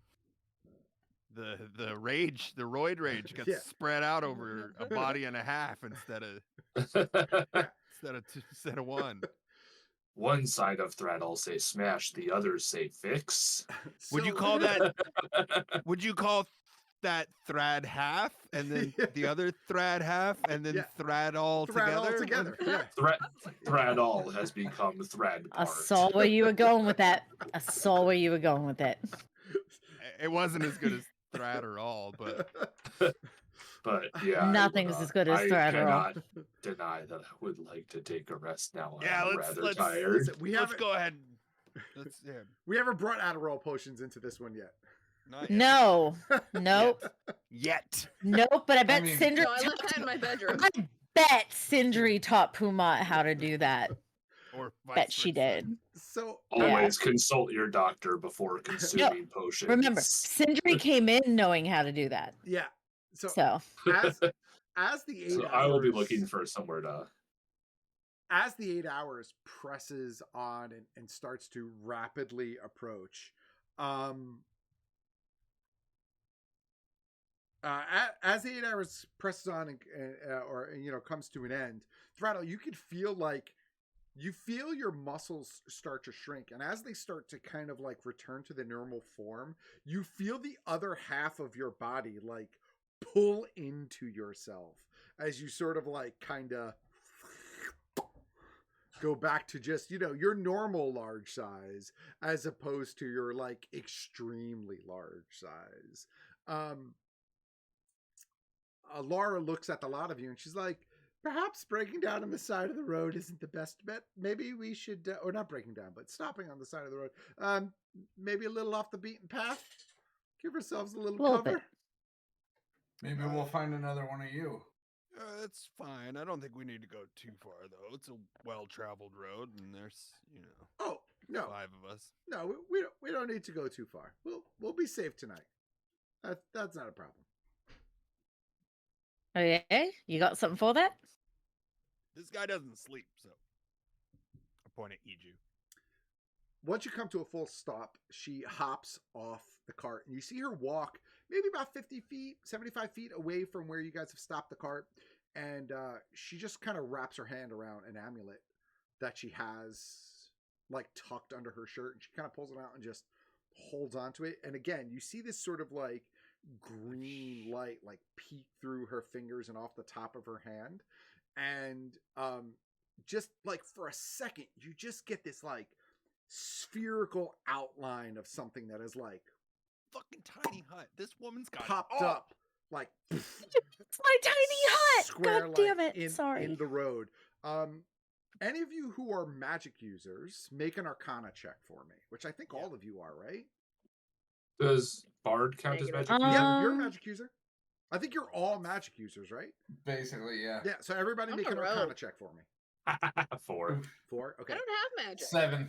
the rage, the roid rage gets Yeah. spread out over a body and a half instead of one. One side of Thread'll say smash, the other say fix. Would you So- call that? Would you call that Thrad half, and then the other Thrad half, and then Thrad all together. Yeah. Thrad all has become Thrad I part. saw where you were going with that. It wasn't as good as Thrad or all, but But yeah, Nothing's as good as I Thrad or all. cannot deny that I would like to take a rest now. Yeah, I'm rather tired. Let's go ahead. We haven't brought Adderall potions into this one yet. Not yet. No. Nope. Yet. Nope. But I bet Sindri. No, I left that in my bedroom. I bet Sindri taught Pumat how to do that. Or Bet she did. So Always consult your doctor before consuming potions. Remember, Sindri came in knowing how to do that. Yeah. So as the 8 hours, I will be looking for somewhere to. As the 8 hours presses on and starts to rapidly approach, as the 8 hours presses on and comes to an end, Throttle, you can feel your muscles start to shrink, and as they start to kind of like return to the normal form, you feel the other half of your body like pull into yourself as you sort of like kind of go back to just, your normal large size as opposed to your like extremely large size. Laura looks at the lot of you and she's like, perhaps breaking down on the side of the road isn't the best bet. Maybe we should, or not breaking down, but stopping on the side of the road. Maybe a little off the beaten path. Give ourselves a little cover. Bit. Maybe we'll find another one of you. That's fine. I don't think we need to go too far, though. It's a well-traveled road, and there's, Oh, no. 5 of us. No, we don't need to go too far. We'll be safe tonight. That's not a problem. Okay, you got something for that? This guy doesn't sleep, so I point at Iju. Once you come to a full stop, she hops off the cart, and you see her walk maybe about 50 feet, 75 feet away from where you guys have stopped the cart, and she just kind of wraps her hand around an amulet that she has like tucked under her shirt, and she kind of pulls it out and just holds onto it. And again, you see this sort of like green light like peek through her fingers and off the top of her hand, and just like for a second you just get this like spherical outline of something that is like fucking tiny hut. This woman's got popped up like it's my tiny hut. Square, God damn like, it. Sorry. in the road. Any of you who are magic users, make an Arcana check for me, which I think all of you are, right? Does Bard count as magic? Yeah, you're a magic user. I think you're all magic users, right? Basically, yeah. Yeah, so everybody make an Arcana check for me. 4. 4? Okay. I don't have magic. 7.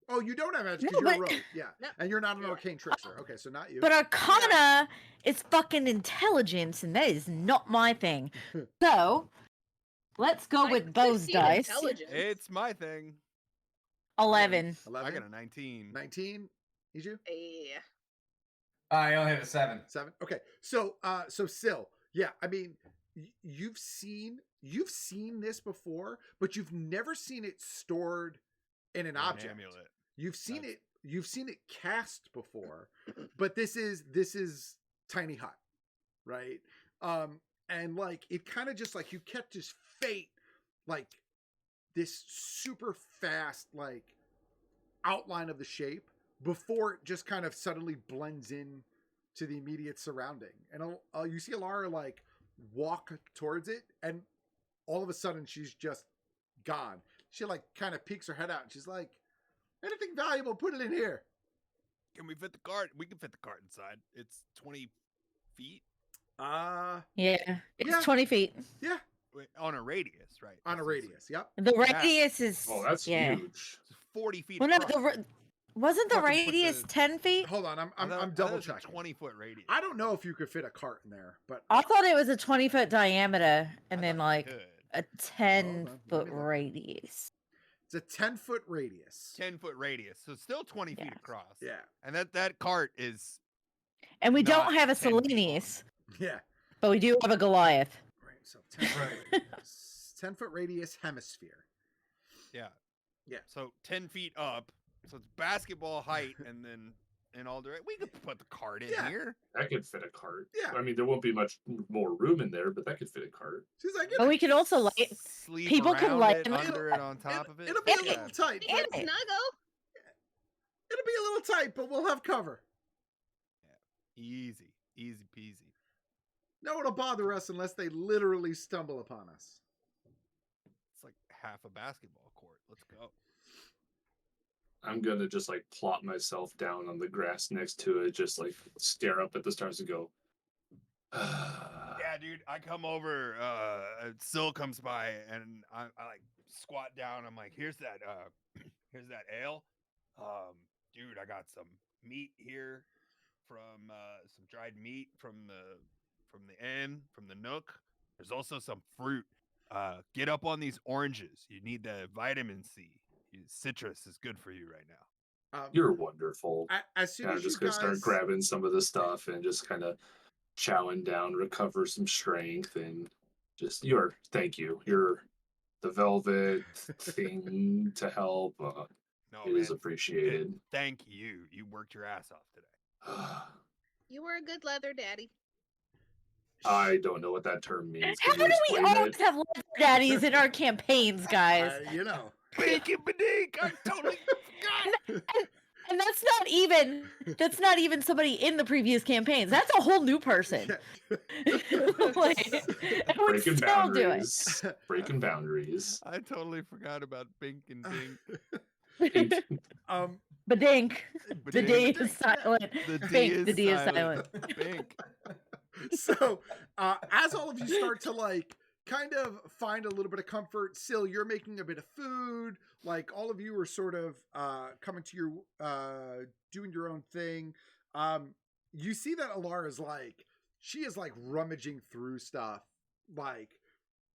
Oh, you don't have magic No, because you're a but- rogue. Yeah. No. And you're not an arcane trickster. Okay, so not you. But Arcana is fucking intelligence, and that is not my thing. So, let's go with those dice. It's my thing. 11. 11. I got a 19. 19. Iju? Yeah. I only had a 7. 7. Okay. So Syl, yeah, I mean, you've seen this before, but you've never seen it stored in an object. Amulet. You've seen it cast before, but this is Tiny Hut, right? And like it kind of just like you kept this fate, like this super fast like outline of the shape before it just kind of suddenly blends in to the immediate surrounding. And you see Alara like walk towards it, and all of a sudden she's just gone. She like kind of peeks her head out and she's like, anything valuable, put it in here. Can we fit the cart? We can fit the cart inside. It's 20 feet. Yeah, it's Yeah. 20 feet. Yeah. Wait, on a radius, right? On a radius. Yep. The radius is. Oh, that's yeah. huge. It's 40 feet. Well, no, across. wasn't the Fucking put radius the- 10 feet? Hold on, I thought- I'm I thought double it was a checking. 20-foot radius. I don't know if you could fit a cart in there, but I thought it was a 20-foot diameter and then thought you like could. a Hold 10-foot on, let me look. radius. it's a 10-foot radius. 10-foot radius, so still 20 feet Yeah. across. Yeah. And that cart is And we Not don't have a 10 feet long. Selenius, Yeah. but we do have a Goliath. Right. So 10-foot radius. 10-foot radius hemisphere. yeah. Yeah. So 10 feet up, so it's basketball height, and then in all directions. We could put the cart in Yeah. here. That could fit a cart. Yeah. I mean, there won't be much more room in there, but that could fit a cart. She's like, But we could also like Sleep people can around light it, in it. under it, on top of it. It'll be a Yeah. little tight. We can But snuggle. it'll be a little tight, but we'll have cover. Easy peasy. No one'll bother us unless they literally stumble upon us. It's like half a basketball court. Let's go. I'm gonna just like plop myself down on the grass next to it, just like stare up at the stars and go. Yeah, dude. I come over. Syl comes by, and I like squat down. I'm like, here's that ale. Dude, I got some meat here from some dried meat from the inn, from the Nook. There's also some fruit. Get up on these oranges. You need the vitamin C. Citrus is good for you right now. You're wonderful. As soon I'm as you just gonna guys start grabbing some of the stuff and just kind of chowing down, recover some strength, and just thank you. You're the velvet thing to help. No, it is appreciated. Thank you. You worked your ass off today. You were a good leather daddy. I don't know what that term means. How Can do you we explain always it? have leather daddies in our campaigns, guys? you know. Bink and Badink, I totally forgot. And that's not even somebody in the previous campaigns. That's a whole new person. Like, and we're Breaking still doing. boundaries. Breaking boundaries. I totally forgot about Bink and Dink. Badink. The Badink. D is silent. The D Bink, is the D is silent. silent. Bink. So as all of you start to like kind of find a little bit of comfort, Syl, you're making a bit of food. Like all of you are sort of coming to your doing your own thing. You see that Alara's like she is like rummaging through stuff, like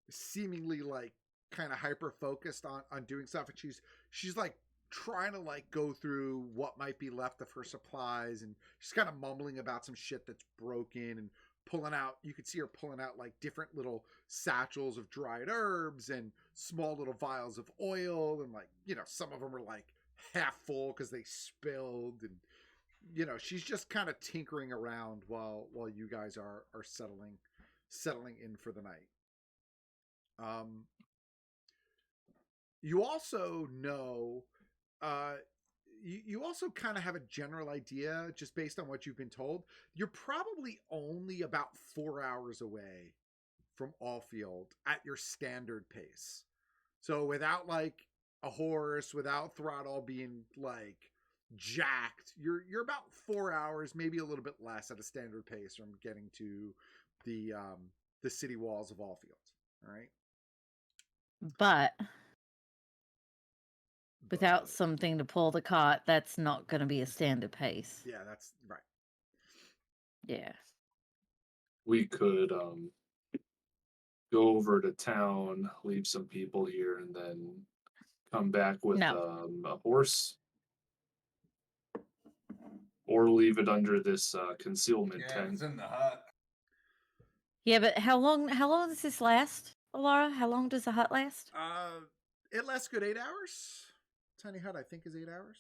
seemingly like kind of hyper focused on doing stuff, and she's like trying to like go through what might be left of her supplies, and she's kind of mumbling about some shit that's broken and pulling out, you could see her pulling out like different little satchels of dried herbs and small little vials of oil, and like, you know, some of them are like half full because they spilled, and you know, she's just kind of tinkering around while you guys are settling in for the night. You also know you also kind of have a general idea, just based on what you've been told. You're probably only about 4 hours away from Allfield at your standard pace. So without like a horse, without throttle being like jacked, you're about 4 hours, maybe a little bit less at a standard pace from getting to the city walls of Allfield. All right. But without something to pull the cart, that's not going to be a standard pace. Yeah, that's right. Yeah. We could go over to town, leave some people here, and then come back with a horse, or leave it under this concealment tent. It's in the hut. Yeah, but how long does this last, Alara? How long does the hut last? It lasts good 8 hours. Tiny hut, I think, is 8 hours.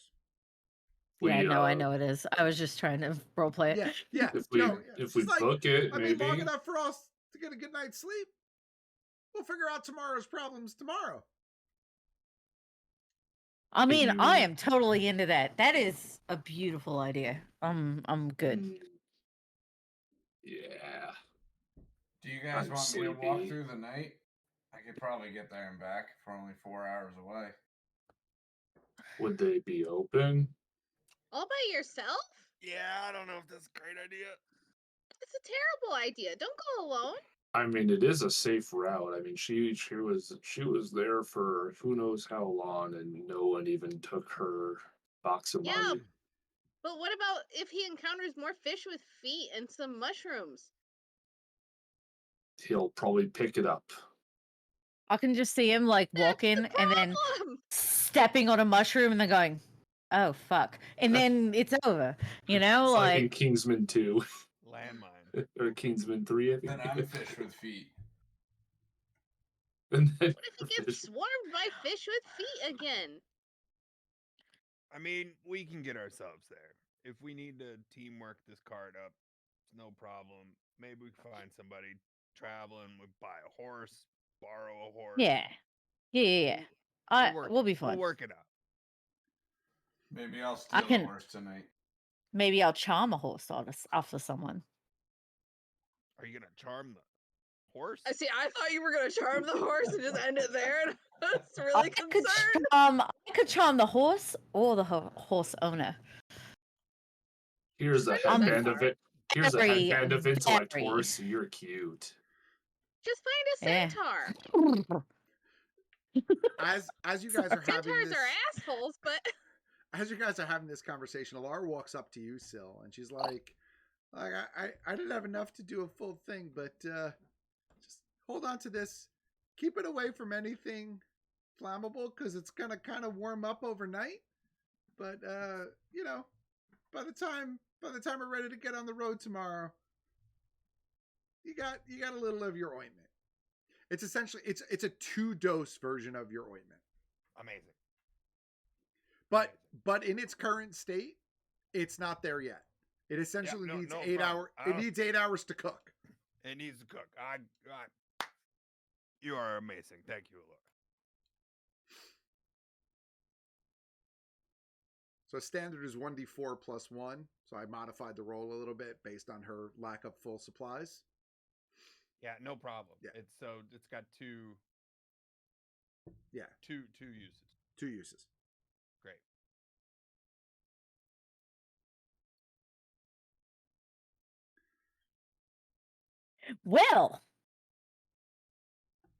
Yeah, no, I know it is. I was just trying to role play it. Yeah. If we book it, maybe. mean, long enough for us to get a good night's sleep. We'll figure out tomorrow's problems tomorrow. I mean, I am totally into that. That is a beautiful idea. I'm good. Yeah. Do you guys I'm want me to walk sleepy. through the night? I could probably get there and back for only 4 hours away. Would they be open? All by yourself? Yeah, I don't know if that's a great idea. It's a terrible idea. Don't go alone. I mean, it is a safe route. I mean, she was there for who knows how long, and no one even took her box of money. But what about if he encounters more fish with feet and some mushrooms? He'll probably pick it up. I can just see him like walking and then stepping on a mushroom and then going, "Oh fuck!" And then it's over. You know, It's like in Kingsman 2. Landmine. Or Kingsman 3, I think. Then I'm fish with feet. And then What if he gets swarmed by fish with feet again? I mean, we can get ourselves there. if we need to teamwork this cart up, it's no problem. Maybe we can find somebody traveling. We buy a horse, borrow a horse. Yeah. We'll be fine. We'll work it out. Maybe I'll steal a horse tonight. Maybe I'll charm a horse off of someone. Are you gonna charm the horse? I see. I thought you were gonna charm the horse and just end it there. And I was really concerned. I could charm the horse or the horse owner. Here's a headband of it. Here's a headband of intellect horse. You're cute. Just find a centaur. As you guys are having Centaurs this, are assholes, but as you guys are having this conversation, Alara walks up to you, Syl, and she's like I didn't have enough to do a full thing, but just hold on to this. Keep it away from anything flammable because it's gonna kind of warm up overnight. But you know, by the time we're ready to get on the road tomorrow, you got a little of your ointment. It's essentially it's a 2-dose version of your ointment. Amazing. But in its current state, it's not there yet. It essentially needs 8 hours. It needs 8 hours to cook. It needs to cook. You are amazing. Thank you, Laura. So standard is 1d4 plus 1. So I modified the roll a little bit based on her lack of full supplies. Yeah, no problem. Yeah. It's got two. Yeah. Two uses. 2 uses. Great. Well,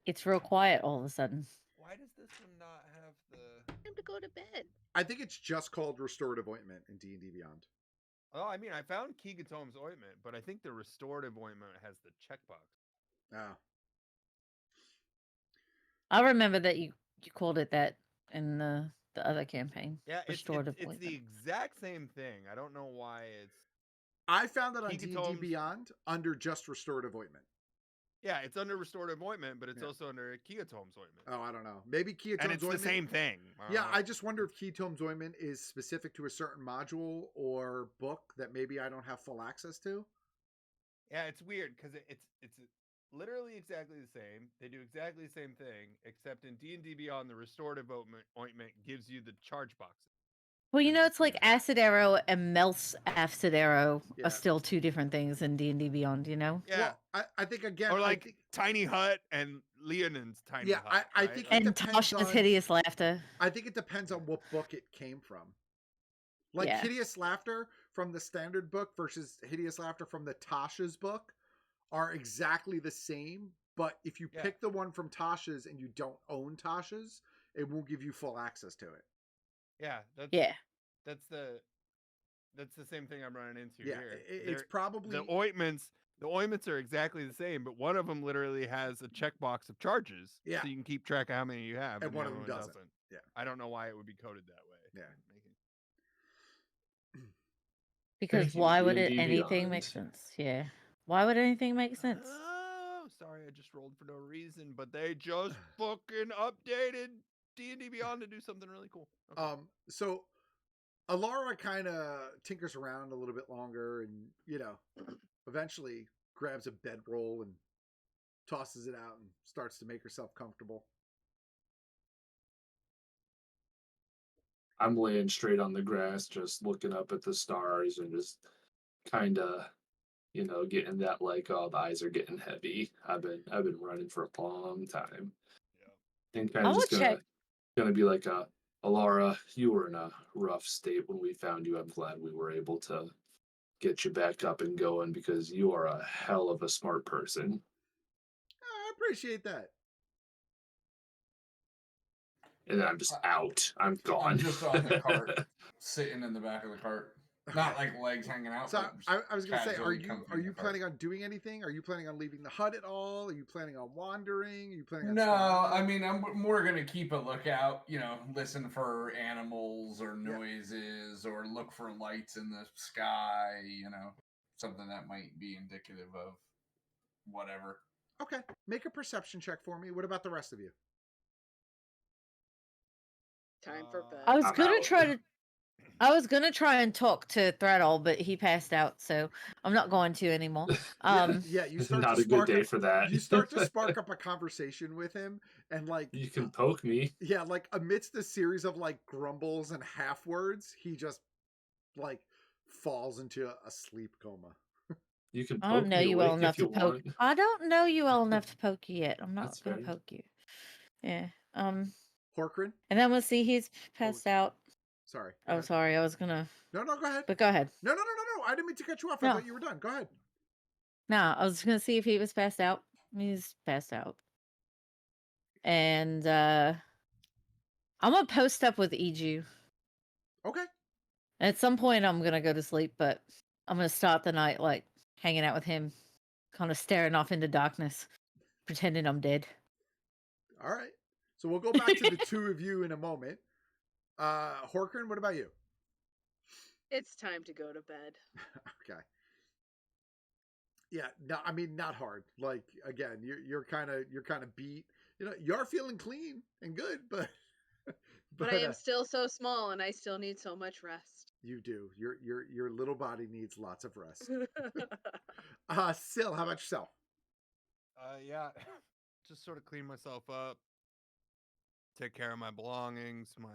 it's real quiet all of a sudden. Why does this one not have the? time to go to bed. I think it's just called restorative ointment in D&D Beyond. Oh, I mean, I found Keegatom's ointment, but I think the restorative ointment has the checkbox. Oh. I remember that you called it that in the other campaign. Yeah, it's the ointment. exact same thing. I don't know why it's. I found it on Keegatom's... D&D Beyond under just restorative ointment. Yeah, it's under restorative ointment, but it's also under Keegatom's ointment. Oh, I don't know. Maybe Keatom's ointment. And it's ointment... the same thing. Yeah, I just wonder if Keatom's ointment is specific to a certain module or book that maybe I don't have full access to. Yeah, it's weird because it's literally exactly the same. They do exactly the same thing, except in D&D Beyond, the restorative ointment gives you the charge boxes. Well, you know, it's like Acid Arrow and Mel's Acid Arrow are still 2 different things in D&D Beyond, you know? Yeah. Well, I think, again... Or like Tiny Hut and Leonid's Tiny Hut. Yeah, I think it depends on... Hideous Laughter. I think it depends on what book it came from. Like, Hideous Laughter from the standard book versus Hideous Laughter from the Tasha's book are exactly the same, but if you pick the one from Tasha's and you don't own Tasha's, it won't give you full access to it. Yeah, that's the same thing I'm running into here. It's probably the ointments are exactly the same, but one of them literally has a checkbox of charges, so you can keep track of how many you have, and one of them doesn't. Yeah, I don't know why it would be coded that way. Yeah, because why would anything make sense? Yeah, why would anything make sense? Oh, sorry, I just rolled for no reason, but they just fucking updated D&D Beyond to do something really cool. Okay. So Alara kind of tinkers around a little bit longer and, you know, eventually grabs a bedroll and tosses it out and starts to make herself comfortable. I'm laying straight on the grass, just looking up at the stars and just kind of, you know, getting that like, oh, the eyes are getting heavy. I've been running for a long time. Yeah. And kind of just gonna be like Alara, you were in a rough state when we found you. I'm glad we were able to get you back up and going because you are a hell of a smart person. I appreciate that. And then I'm just out. I'm gone. I'm just on the cart, sitting in the back of the cart. Not like legs hanging out. So I was going to say, are you planning on doing anything? Are you planning on leaving the hut at all? Are you planning on wandering? Are you planning on I mean, I'm more going to keep a lookout, you know, listen for animals or noises or look for lights in the sky, you know, something that might be indicative of whatever. Okay. Make a perception check for me. What about the rest of you? Time for bed. I was going to try to I was gonna try and talk to Threadle, but he passed out, so I'm not going to anymore. Yeah, you start Not to a good spark day up, for that. you start to spark up a conversation with him, and like You can poke me. yeah, like amidst a series of like grumbles and half words, he just like falls into a sleep coma. You can I don't poke know me you well awake enough if you to poke. want. I don't know you well enough to poke you yet. I'm That's not gonna fair. poke you. Yeah. Horkrin? And then we'll see he's passed out. Sorry. Go Oh, ahead. sorry. I was gonna. No, go ahead. But go ahead. No. I didn't mean to cut you off. I No. thought you were done. Go ahead. No, I was gonna see if he was passed out. He's passed out. And I'm gonna post up with Iju. Okay. At some point, I'm gonna go to sleep, but I'm gonna start the night like hanging out with him, kind of staring off into darkness, pretending I'm dead. All right. So we'll go back to the two of you in a moment. Horkrin, what about you? It's time to go to bed. Okay. Yeah, no, I mean not hard. Like again, you're kind of beat. You know, you're feeling clean and good, but But I am still so small, and I still need so much rest. you do. Your little body needs lots of rest. Sil, how about yourself? Yeah, just sort of clean myself up, take care of my belongings, my,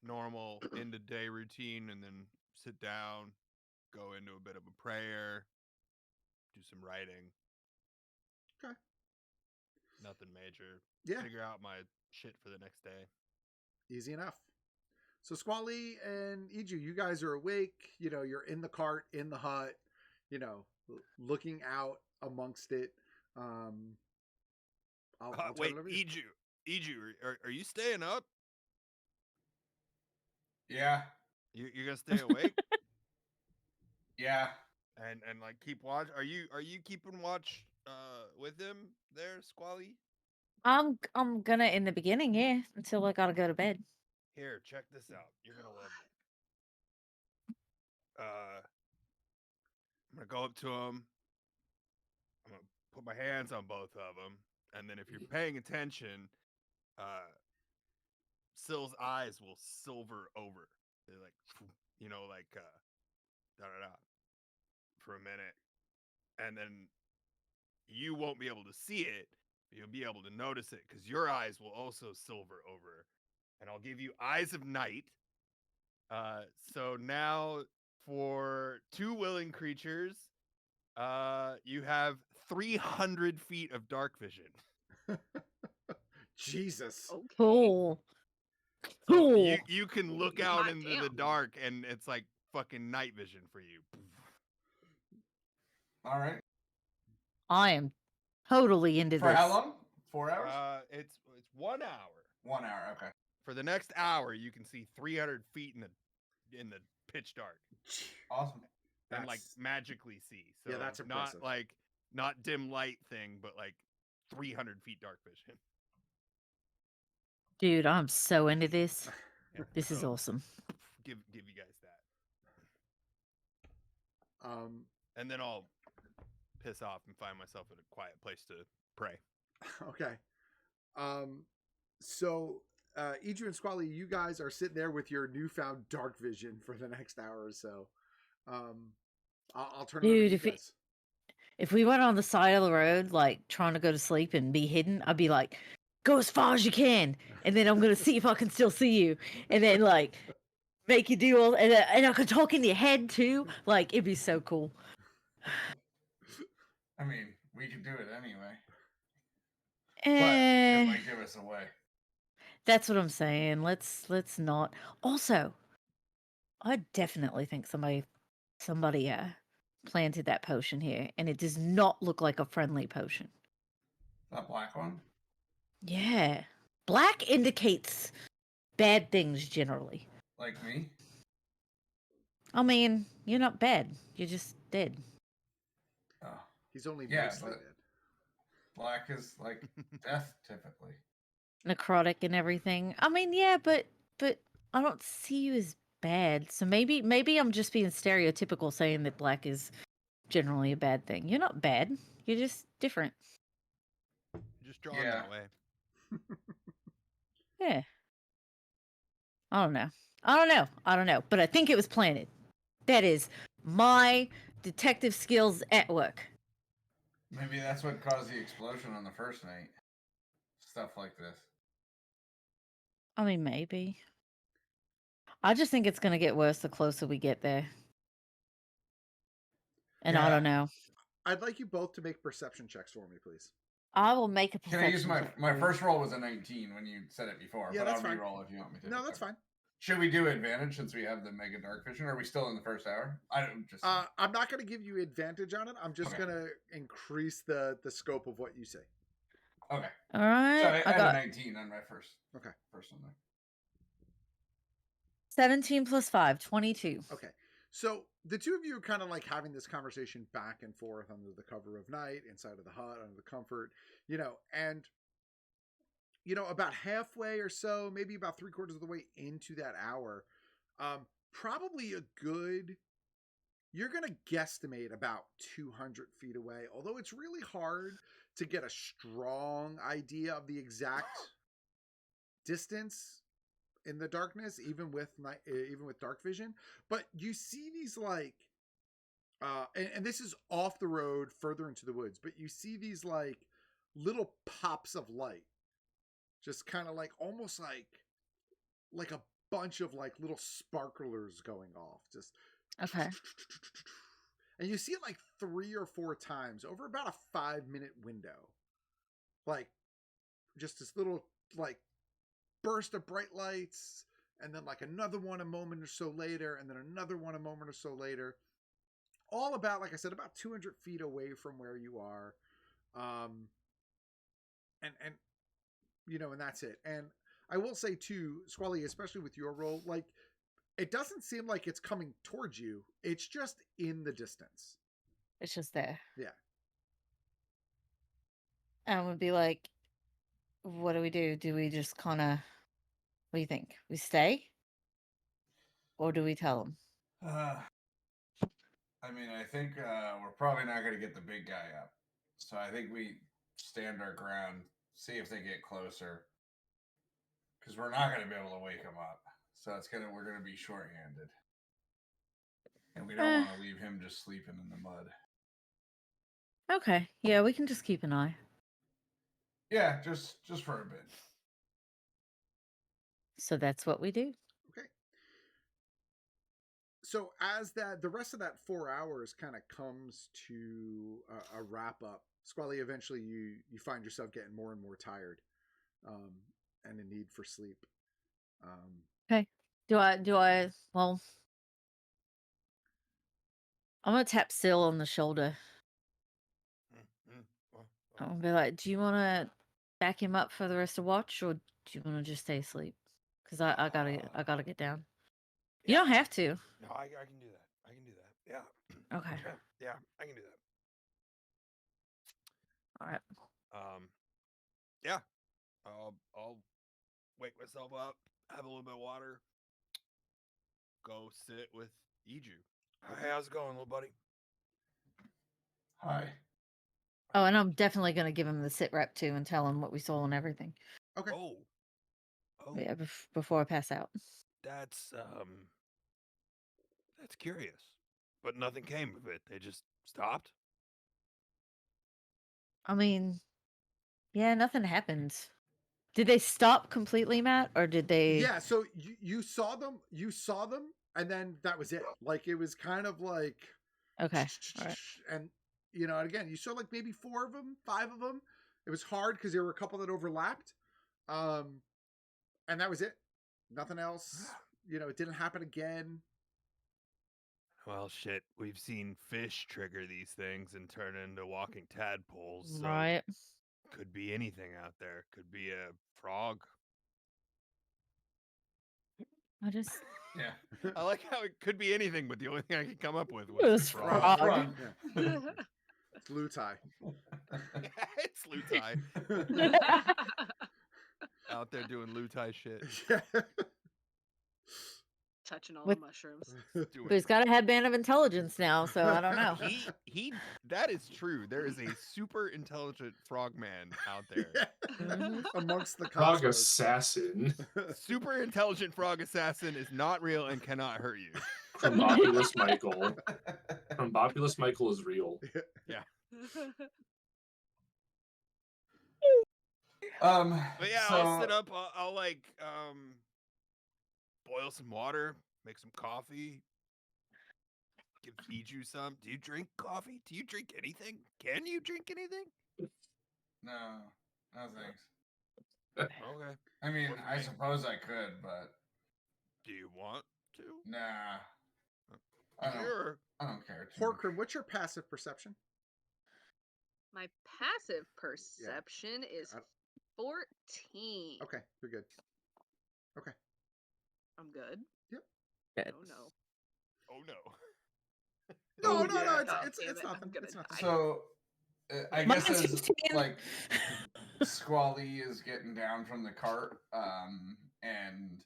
normal end of day routine, and then sit down, go into a bit of a prayer, do some writing. Okay. Nothing major. Yeah. Figure out my shit for the next day. Easy enough. So Squally and Iju, you guys are awake. You know, you're in the cart, in the hut, you know, looking out amongst it. I'll Wait, turn it over to you. Iju, are you staying up? Yeah. You're gonna stay awake? Yeah. And like keep watch. Are you keeping watch with him there, Squally? I'm gonna in the beginning, yeah, until I gotta go to bed. Here, check this out. You're gonna love it. I'm gonna go up to him. I'm gonna put my hands on both of them, and then if you're paying attention, Sill's eyes will silver over. They're like, da da da, for a minute, and then you won't be able to see it. But you'll be able to notice it because your eyes will also silver over, and I'll give you eyes of night. So now for 2 willing creatures, you have 300 feet of dark vision. Jesus. Okay. Cool. So Cool. you can look out Hot into the damn. dark, and it's like fucking night vision for you. All right. I am totally into For this. how long? 4 hours? It's 1 hour. 1 hour. Okay. For the next hour, you can see 300 feet in the pitch dark. Awesome. And like magically see. So yeah, that's impressive. not dim light thing, but like 300 feet dark vision. Dude, I'm so into this. Yeah, This is so awesome. Give you guys that. And then I'll piss off and find myself in a quiet place to pray. Okay. So Iju and Squally, you guys are sitting there with your newfound dark vision for the next hour or so. I'll turn it over to you guys. If we went on the side of the road, like trying to go to sleep and be hidden, I'd be like, go as far as you can, and then I'm gonna see if I can still see you, and then like make you do all, and I could talk in your head too. Like it'd be so cool. I mean, we could do it anyway. But it might give us away. That's what I'm saying. Let's not. Also, I definitely think somebody planted that potion here, and it does not look like a friendly potion. That black one? Yeah. Black indicates bad things generally. Like me? I mean, you're not bad. You're just dead. Oh. He's only mostly dead. Black is like death typically. Necrotic and everything. I mean, yeah, but I don't see you as bad. So maybe I'm just being stereotypical saying that black is generally a bad thing. You're not bad. You're just different. You're just drawn that way. Yeah. I don't know. I don't know, but I think it was planted. That is my detective skills at work. Maybe that's what caused the explosion on the first night. Stuff like this. I mean, maybe. I just think it's going to get worse the closer we get there. And I Yeah. don't know. I'd like you both to make perception checks for me, please. I will make a Can perception I use my check my for you. first roll was a 19 when you said it before, Yeah, but that's I'll fine. re-roll if you want me to. No, that's Okay. fine. Should we do advantage since we have the mega dark vision? Or are we still in the first hour? I don't just. I'm not going to give you advantage on it. I'm just Okay. going to increase the scope of what you say. Okay. All right. So I I had got a 19 on my first. Okay. First one there. 17 plus 5, 22. Okay. So the two of you are kind of like having this conversation back and forth under the cover of night, inside of the hut, under the comfort, and about halfway or so, maybe about 3/4 of the way into that hour, probably you're going to guesstimate about 200 feet away, although it's really hard to get a strong idea of the exact distance in the darkness, even with dark vision. But you see these like, and this is off the road, further into the woods. But you see these like little pops of light, just kind of like almost like a bunch of like little sparklers going off, just Okay. and you see it like 3 or 4 times over about a 5-minute window, like just this little like burst of bright lights, and then like another one a moment or so later, and then another one a moment or so later, all about, like I said, about 200 feet away from where you are. And and that's it. And I will say too, Squally, especially with your roll, like it doesn't seem like it's coming towards you. It's just in the distance. It's just there. Yeah. And would be like, what do we do? Do we just kind of, what do you think? We stay? Or do we tell them? I mean, I think we're probably not going to get the big guy up. So I think we stand our ground, see if they get closer. Because we're not going to be able to wake him up. So we're going to be short-handed. And we don't want to leave him just sleeping in the mud. Okay. Yeah, we can just keep an eye. Yeah, just for a bit. So that's what we do. Okay. So as the rest of that 4 hours kind of comes to a wrap up, Squally, eventually you find yourself getting more and more tired, and a need for sleep. Okay. Well, I'm going to tap Syl on the shoulder. I'm going to be like, do you want to back him up for the rest of watch, or do you want to just stay asleep? Because I gotta get down. You don't have to. No, I can do that. I can do that. Yeah. Okay. Yeah, I can do that. All right. Yeah. I'll wake myself up, have a little bit of water, go sit with Iju. Hey, how's it going, little buddy? Hi. Oh, and I'm definitely gonna give him the sit rep too and tell him what we saw and everything. Okay. Oh. Yeah, before I pass out. That's curious. But nothing came of it. They just stopped. I mean, yeah, nothing happened. Did they stop completely, Matt, or did they? Yeah. So you saw them, and then that was it. Like it was kind of like, Okay. All right. and and again, you saw like maybe 4 of them, 5 of them. It was hard because there were a couple that overlapped, and that was it. Nothing else. It didn't happen again. Well, shit. We've seen fish trigger these things and turn into walking tadpoles. So Right. could be anything out there. Could be a frog. I just. Yeah. I like how it could be anything, but the only thing I could come up with It was was frog. frog. Yeah. It's Lutai. It's Lutai out there doing Lutai shit. Yeah. Touching all With- the mushrooms. Do But he's it. got a headband of intelligence now, so I don't know. He that is true. There is a super intelligent frogman out there. Yeah. Mhm. Amongst the Frog cosmos. assassin. Super intelligent frog assassin is not real and cannot hurt you. Crumbopulous Michael. Crumbopulous Michael is real. But yeah, I'll sit up. I'll like boil some water, make some coffee, feed you some. Do you drink coffee? Do you drink anything? Can you drink anything? No, no thanks. Okay. I mean, More for I me. suppose I could, but Do you want to? nah. I don't. Sure. I don't care too much. Horkrim, what's your passive perception? My passive perception is I- 14. Okay, you're good. I'm good. Good. Oh no. Oh no. No, Oh, no, no, yeah. it's Oh, it's damn it's it, I'm nothing. gonna It's nothing. die. So, I Mine's guess as 15. like Squally is getting down from the cart, and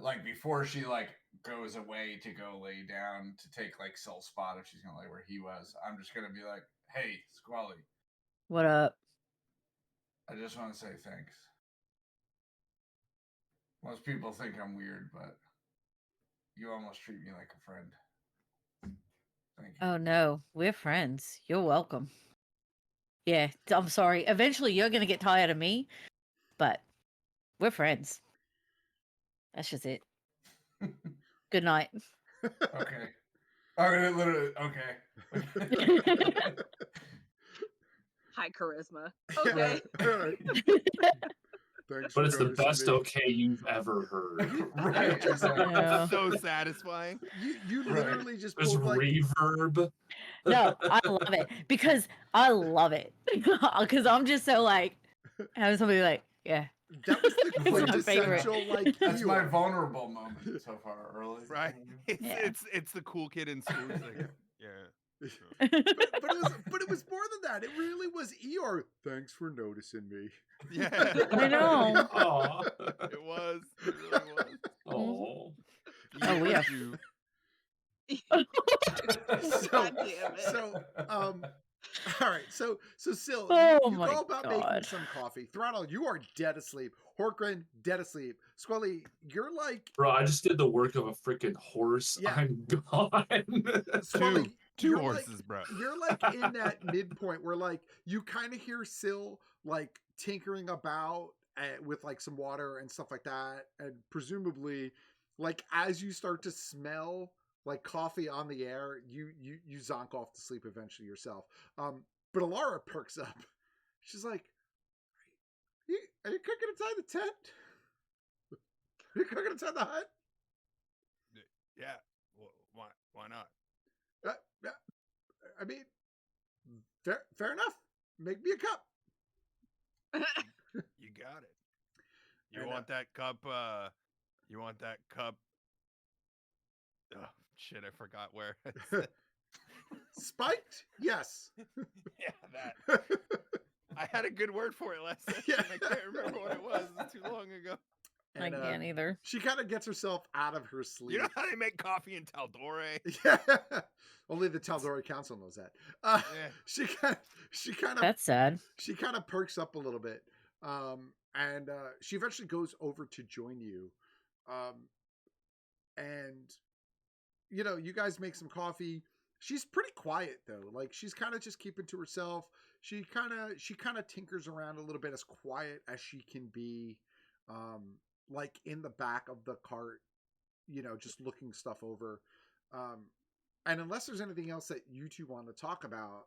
like before she like goes away to go lay down to take like Sil's spot if she's gonna lay where he was, I'm just gonna be like, "Hey, Squally, What up? I just want to say thanks. Most people think I'm weird, but you almost treat me like a friend. Thank you." Oh no, we're friends. You're welcome. Yeah, I'm sorry. Eventually, you're gonna get tired of me, but we're friends. That's just it. Good night. Okay. I mean, literally. Okay. High charisma. Yeah, Okay. all right. Thanks But for it's the noticing best me. okay you've ever heard. Right. Exactly. Yeah. So satisfying. You Right. literally just There's pulled like reverb. No, I love it because I love it because I'm just so like having somebody like, yeah, that was the It's my favorite. quintessential like That's my Eeyore. vulnerable moment so far, early. Right. It's Yeah. it's the cool kid in school. He's like, yeah. but it was more than that. It really was Eeyore. Thanks for noticing me. Yeah. I know. Aw. It was. It really was. Aw. Oh, we are- You. So- God damn it. So all right, so Sil, Oh you my go about making God. some coffee. Throttle, you are dead asleep. Horkrin, dead asleep. Squally, you're like Bro, I just did the work of a freaking horse. Yeah. I'm gone. Squally, Two you're horses, bro. You're like in that midpoint where like you kind of hear Sil like tinkering about with like some water and stuff like that, and presumably like as you start to smell like coffee on the air, you zonk off to sleep eventually yourself. But Alara perks up. She's like, "Are you cooking inside the tent? Are you cooking inside the hut?" Yeah. Well, why not? Yeah. I mean, fair enough. Make me a cup. You got it. You And, want that cup? You want that cup? Oh shit! I forgot where. Spiked? Yes. Yeah, that. I had a good word for it last session. Yeah. I can't remember what it was. It's too long ago. I And, can't either. she kind of gets herself out of her sleep. You know how they make coffee in Taldore? Yeah. Only the Taldori Council knows that. Yeah. She kind of That's sad. perks up a little bit, and she eventually goes over to join you, and you know you guys make some coffee. She's pretty quiet though, like she's kind of just keeping to herself. She kind of tinkers around a little bit, as quiet as she can be, like in the back of the cart, you know, just looking stuff over. And unless there's anything else that you two want to talk about,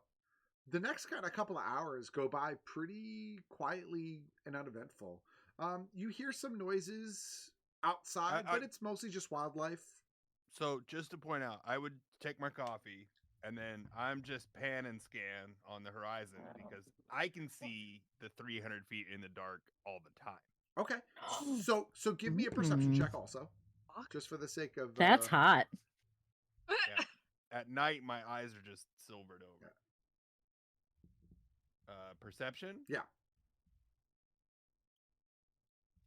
the next kind of couple of hours go by pretty quietly and uneventful. You hear some noises outside, but it's mostly just wildlife. So just to point out, I would take my coffee and then I'm just pan and scan on the horizon because I can see the 300 feet in the dark all the time. Okay, so give me a perception check also, Fuck. just for the sake of That's hot. Yeah. At night, my eyes are just silvered over. Perception? Yeah.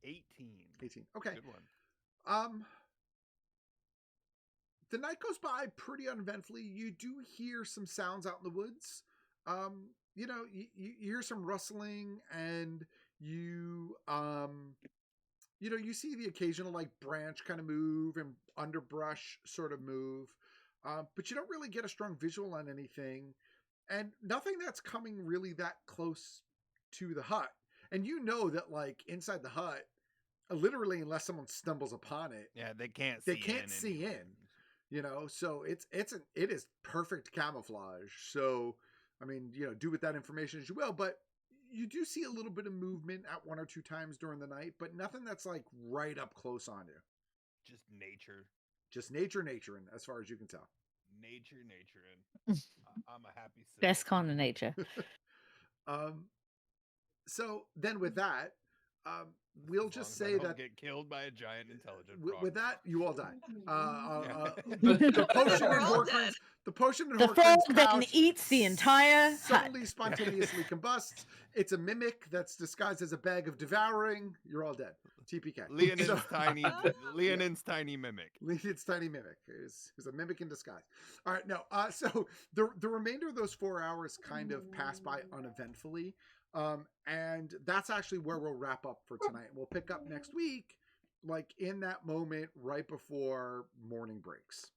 18. 18. Okay. Good one. the night goes by pretty uneventfully. You do hear some sounds out in the woods. You know, you hear some rustling, and you you know, you see the occasional like branch kind of move and underbrush sort of move, but you don't really get a strong visual on anything, and nothing that's coming really that close to the hut. And you know that like inside the hut, literally, unless someone stumbles upon it, Yeah, they can't see in. You know, so it is perfect camouflage. So, I mean, you know, do with that information as you will, but you do see a little bit of movement at one or two times during the night, but nothing that's like right up close on you. Just nature. Just naturing, as far as you can tell. Naturing. I'm a happy citizen. Best kind of nature. So then with that, we'll As just long as say I don't that get killed by a giant intelligent frog. with that, you all die. The The potion in frog Horkran's then pouch eats the entire hut. suddenly spontaneously combusts. It's a mimic that's disguised as a bag of devouring. You're all dead. TPK. Leonin's So- tiny mimic. Leonid's tiny mimic is a mimic in disguise. All right, no. So the remainder of those 4 hours kind of pass by uneventfully, and that's actually where we'll wrap up for tonight. We'll pick up next week, like in that moment right before morning breaks.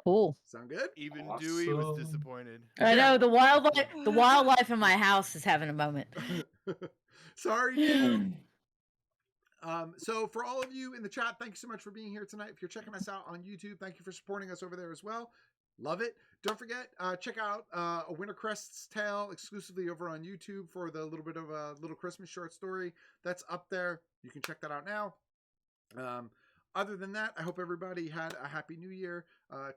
Cool. Sound good? Even Dewey was Awesome. disappointed. I Yeah. know the wildlife in my house is having a moment. Sorry, dude. So for all of you in the chat, thank you so much for being here tonight. If you're checking us out on YouTube, thank you for supporting us over there as well. Love it. Don't forget, check out A Winter Crest's Tale exclusively over on YouTube for the little bit of a little Christmas short story that's up there. You can check that out now. Other than that, I hope everybody had a happy new year.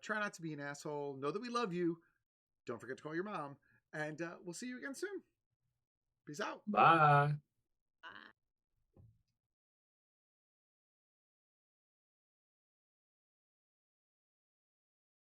Try not to be an asshole. Know that we love you. Don't forget to call your mom. And we'll see you again soon. Peace out. Bye.